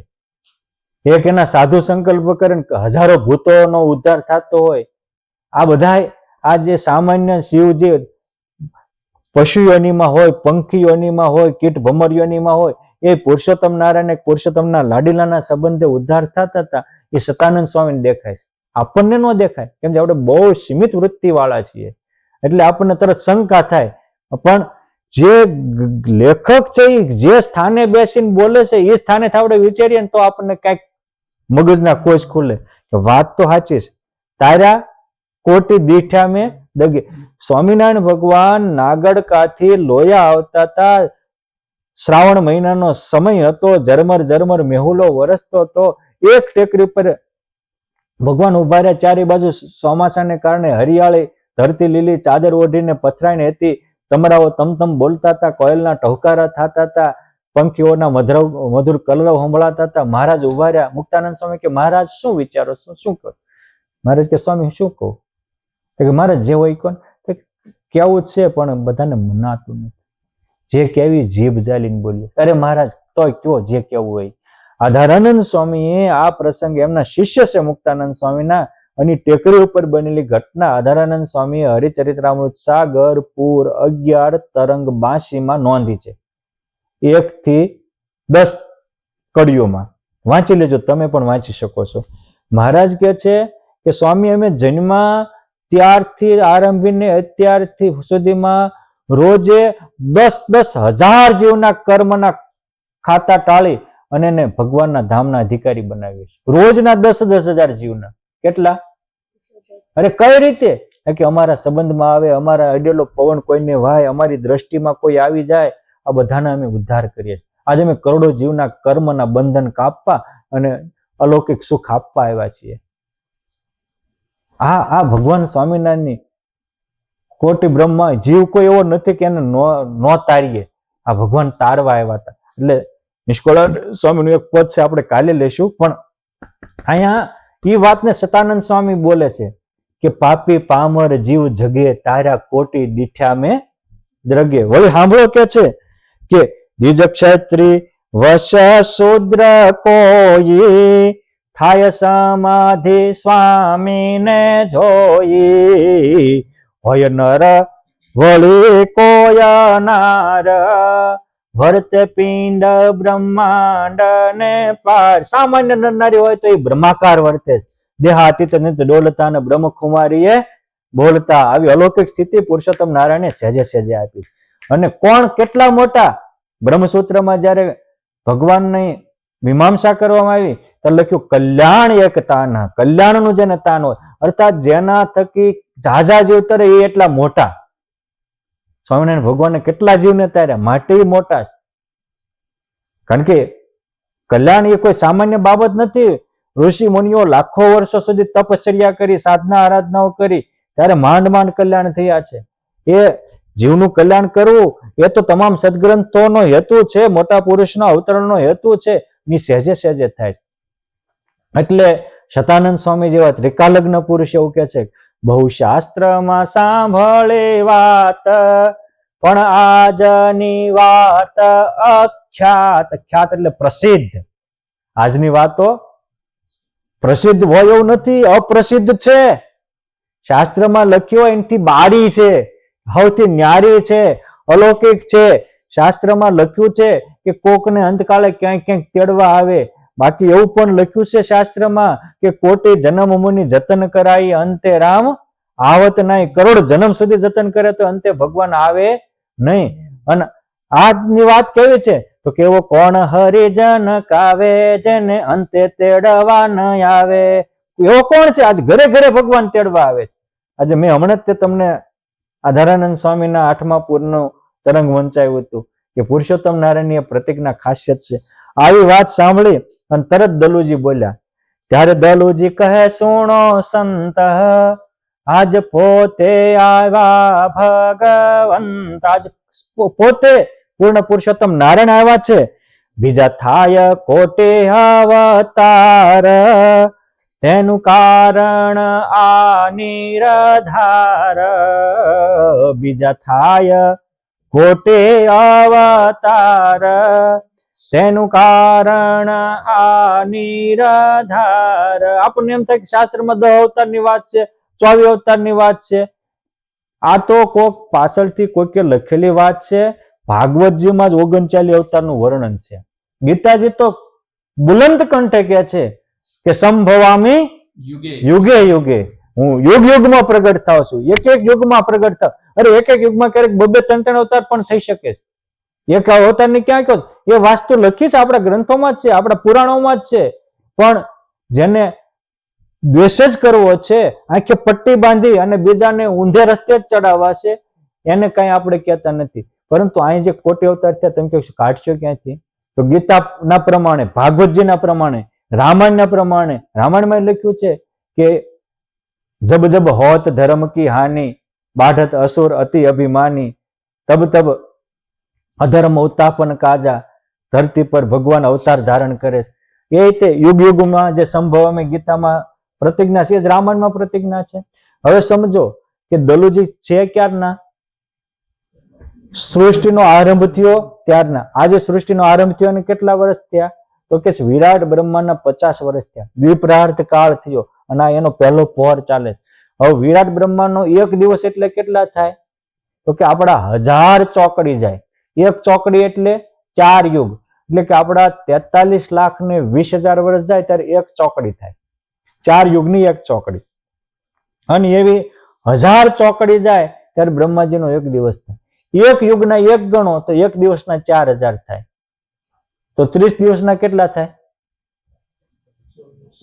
Speaker 1: એક એના સાધુ સંકલ્પ કરે હજારો ભૂતોનો ઉદ્ધાર થતો હોય. આ બધા આ જે સામાન્ય શિવ જે પશુ યોનિમાં હોય, પંખી યોનિમાં હોય, કીટ ભમર યોનિમાં હોય, એ પુરુષોત્તમ નારાયણ પુરુષોત્તમના લાડીલાના સંબંધે ઉદ્ધાર થતા હતા. એ સતાનંદ સ્વામીને દેખાય, આપણને ન દેખાય, કેમ કે આપણે બહુ સીમિત વૃત્તિ વાળા છીએ, એટલે આપણને તરત શંકા થાય. પણ જે લેખક છે એ જે સ્થાને બેસીને બોલે છે એ સ્થાને આપણે વિચારીએ ને તો આપણને કઈક મગજના કોષ ખુલે કે વાત તો સાચી છે. તારા કોટી દીઠા મેં દગે. સ્વામિનારાયણ ભગવાન નાગડકાથી લોયા આવતા હતા. શ્રાવણ મહિનાનો સમય હતો, ઝરમર ઝરમર મેહુલો વરસતો હતો. એક ટેકરી પર ભગવાન ઉભા રહ્યા, ચારે બાજુ ચોમાસાને કારણે હરિયાળી ધરતી લીલી ચાદર ઓઢીને પથરાઈને હતી. તમરાઓ તમતમ બોલતા હતા, કોયલના ટહુકારા થતા હતા, પંખીઓના મધુર કલરવ સંભળાતા હતા. મહારાજ ઉભા રહ્યા. મુક્તાનંદ સ્વામી કે મહારાજ શું વિચારો છો, શું કહો? મહારાજ કે સ્વામી શું કહું? કે મહારાજ જે હોય કોણ કેવું જ છે, પણ બધાને મનાતું નથી. જે કેવી જીભ જાલીને બોલીએ. અરે મહારાજ તોય કયો જે કેવું હોય. આધારાનંદ સ્વામીએ આ પ્રસંગે એમના શિષ્ય છે મુક્તાનંદ સ્વામીના અને ટેકરી ઉપર બનેલી ઘટના આધારાનંદ સ્વામીએ હરિચરિત્રામૃત સાગર પૂર 11 તરંગ 82 નોંધી છે. 1 થી 10 કડીઓમાં વાંચી લેજો, તમે પણ વાંચી શકો છો. મહારાજ કહે છે કે સ્વામી અમે જન્મા ત્યારથી આરંભીને અત્યારથી સુધીમાં રોજે 10,000 જીવના કર્મના ખાતા ટાળી અને એને ભગવાનના ધામના અધિકારી બનાવીએ છીએ. રોજના 10,000 જીવના. કેટલા? અરે કઈ રીતે? કે અમારા સંબંધમાં આવે, અમારા અડેલો પવન કોઈને વાય, અમારી દ્રષ્ટિમાં કોઈ આવી જાય, આ બધાને અમે ઉદ્ધાર કરીએ. આજે અમે કરોડો જીવના કર્મના બંધન કાપવા અને અલૌકિક સુખ આપવા આવ્યા છીએ. આ ભગવાન સ્વામિનારાયણની કોટી બ્રહ્મા જીવ કોઈ એવો નથી કે એને નો તારીએ. આ ભગવાન તારવા આવ્યા હતા. એટલે નિષ્કળાનંદ સ્વામીનું એક પદ છે, આપણે કાલે લેશું. પણ અહીંયા એ વાતને સતાનંદ સ્વામી બોલે છે કે પાપી પામર જીવ જગે તારા કોટી દીઠ્યા મેં દ્રગે. વળી સાંભળો કે છે કે દ્વિજ ક્ષત્રિ વશ શૂદ્ર કોઈ થાય સમાધિ સ્વામીને જોઈ. હોય નર વળી કોય નાર વર્તે પિંડ બ્રહ્માંડ ને પાર. સામાન્ય નરનારી હોય તો એ બ્રહ્માકાર વર્તે. દેહાતીત ડોલતા ને બ્રહ્મકુમારીએ બોલતા. આવી અલૌકિક સ્થિતિ પુરુષોત્તમ નારાયણે સહેજે સહેજે આપી. અને કોણ કેટલા મોટા? બ્રહ્મસૂત્રમાં જયારે ભગવાનની મીમાંસા કરવામાં આવી તો લખ્યું કલ્યાણ એક તાન. કલ્યાણનું જેને તાન હોય, અર્થાત જેના થકી ઝાઝા જીવ તરે એ એટલા મોટા. સ્વામિનારાયણ ભગવાનને કેટલા જીવને તાર્યા માટે મોટા. કારણ કે કલ્યાણ એ કોઈ સામાન્ય બાબત નથી. ઋષિ મુનિઓ લાખો વર્ષો સુધી તપશ્ચર્યા કરી, સાધના આરાધનાઓ કરી, ત્યારે માંડ માંડ કલ્યાણ થયા છે. એ જીવનું કલ્યાણ કરવું એ તો તમામ સદગ્રંથોનો હેતુ છે, મોટા પુરુષનો અવતરણનો હેતુ છે. ની સહેજે સહેજે થાય છે. એટલે સતાનંદ સ્વામી જેવા ત્રિકાલગ્ન પુરુષ એવું કે છે, બહુ શાસ્ત્રમાં સાંભળે વાત પણ આજની વાત અખ્યાત. ખ્યાત એટલે પ્રસિદ્ધ. આજની વાતો પ્રસિદ્ધ હોય એવું નથી, અપ્રસિદ્ધ છે. શાસ્ત્રમાં લખ્યું હોય એનાથી બારી છે, સૌથી ન્યારી છે, અલૌકિક છે. શાસ્ત્રમાં લખ્યું છે કે કોકને અંતકાળે ક્યાંક ક્યાંક તેડવા આવે. બાકી એવું પણ લખ્યું છે શાસ્ત્રમાં કે કોટી જન્મ મુનિ જતન કરાઈ અંતે રામ આવત નહીં. કરોડ જન્મ સુધી જતન કરે તો અંતે ભગવાન આવે નહીં. અને આજની વાત કેવી છે તો કેવો કોણ હરિજન કાવે જેને અંતે તેડવા ન આવે. એવો કોણ છે? આજ ઘરે ઘરે ભગવાન તેડવા આવે છે. આજે મેં હમણાં જ તમને આધારાનંદ સ્વામીના 8મા પૂરનું તરંગ વંચાયું હતું કે પુરુષોત્તમ નારાયણની પ્રતિજ્ઞા ખાસિયત છે. આવી વાત સાંભળી અને તરત દલુજી બોલ્યા. ત્યારે દલુજી કહે, સુણો સંત આજ પોતે આવ્યા ભગવંત. આજ પોતે પૂર્ણ પુરુષોત્તમ નારાયણ આવ્યા છે. બીજા થાય કોટી અવતાર તેનું કારણ આ નિરાધાર, બીજા થાય કોટે અવતાર, તેનું કારણ આ નિરાધાર. આપણને એમ થાય કે શાસ્ત્રમાં 10 અવતારની વાત છે, 24 અવતારની વાત છે. આ તો કોક પાછળથી કોઈકે લખેલી વાત છે. ભાગવતજીમાં જ 39 અવતારનું વર્ણન છે. ગીતાજી તો બુલંદ કંઠે કહે છે કે સંભવામી યુગે યુગે, હું યુગ યુગમાં પ્રગટ થાઉં છું, એક એક યુગમાં પ્રગટ થાવ. અરે એક એક યુગમાં ક્યારેક 2-3 અવતાર પણ થઈ શકે છે. એક અવતારની ક્યાં કહો, એ વાસ્તુ લખી છે આપણા ગ્રંથોમાં જ છે, આપણા પુરાણોમાં જ છે. પણ જેને દ્વેષ જ કરવો છે, આંખે પટ્ટી બાંધી અને બીજાને ઊંધે રસ્તે જ ચડાવવા છે, એને કઈ આપણે કહેતા નથી. પરંતુ અહીં જે કોટી અવતાર થયા તમે કહો કાઢશો ક્યાંથી? તો ગીતાના પ્રમાણે, ભાગવતજીના પ્રમાણે, રામાયણના પ્રમાણે, રામાયણમાં લખ્યું છે કે જબ જબ હોત ધર્મ કી હાનિ, બાઢત અસુર અતિ અભિમાની, તબ તબ અધર્મ ઉત્તાપન કાજા, ધરતી પર ભગવાન અવતાર ધારણ કરે છે. એ રીતે યુગ યુગમાં જે સંભવ ગીતામાં પ્રતિજ્ઞા છે, રામાયણમાં પ્રતિજ્ઞા છે. હવે સમજો કે દલુજી છે ક્યારના? સૃષ્ટિનો આરંભ થયો ત્યારના. આજે સૃષ્ટિનો આરંભ થયો અને કેટલા વર્ષ થયા? તો કે વિરાટ બ્રહ્માંડના 50 વર્ષ થયા. દ્વિપ્રાર્થ કાળ થયો અને આ એનો પહેલો પહોર ચાલે. હવે વિરાટ બ્રહ્માંડનો એક દિવસ એટલે કેટલા થાય? તો કે આપણા 1000 ચોકડી જાય. એક ચોકડી એટલે 4 યુગ, એટલે કે આપણા 43,20,000 વર્ષ જાય ત્યારે એક ચોકડી થાય. 4 યુગની એક ચોકડી. અને એવી 1000 ચોકડી જાય ત્યારે બ્રહ્માજીનો એક દિવસ થાય. એક યુગના એક ગણો તો એક દિવસના 4000 થાય. તો 30 દિવસના કેટલા થાય?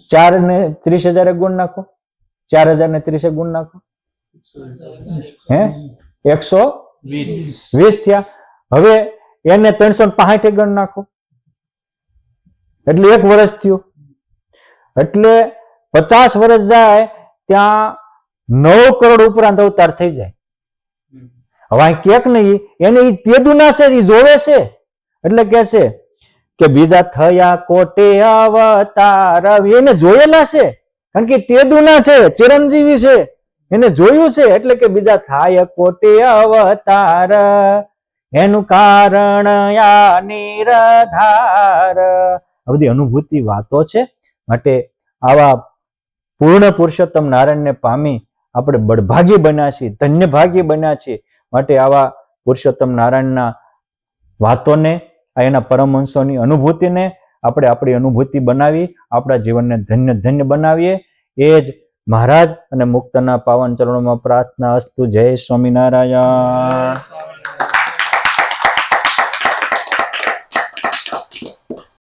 Speaker 1: 4 ને 30,000 ગુણ નાખો, 4000 ને 30 ગુણ નાખો, હે 120 થયા. હવે એને 365 ગણ નાખો એટલે 1 વર્ષ થયું. એટલે 50 વર્ષ જાય ત્યાં 9 કરોડ ઉપરાંત અવતાર થઈ જાય. હવે ક્યાંક નહીં એને તે દુના છે, એ જોવે છે એટલે કે છે કે બીજા થયા કોટે અવતાર. એને જોયેલા છે કારણ કે તે દુના છે, ચિરંજીવી છે, એને જોયું છે એટલે કે બીજા થાય કોટે અવતાર, એનું કારણ આ નિરાધાર. આ બધી અનુભૂતિ વાતો છે. માટે આવા પૂર્ણ પુરુષોત્તમ નારાયણને પામી આપણે બળભાગી બન્યા છીએ, ધન્ય ભાગી બન્યા છીએ. માટે આવા પુરુષોત્તમ નારાયણના વાતોને, એના પરમહંસોની અનુભૂતિને આપણે આપણી અનુભૂતિ બનાવી આપણા જીવનને ધન્ય ધન્ય બનાવીએ. એ જ મહારાજ અને મુક્તના પાવન ચરણોમાં પ્રાર્થના અસ્તુ. જય સ્વામિનારાયણ.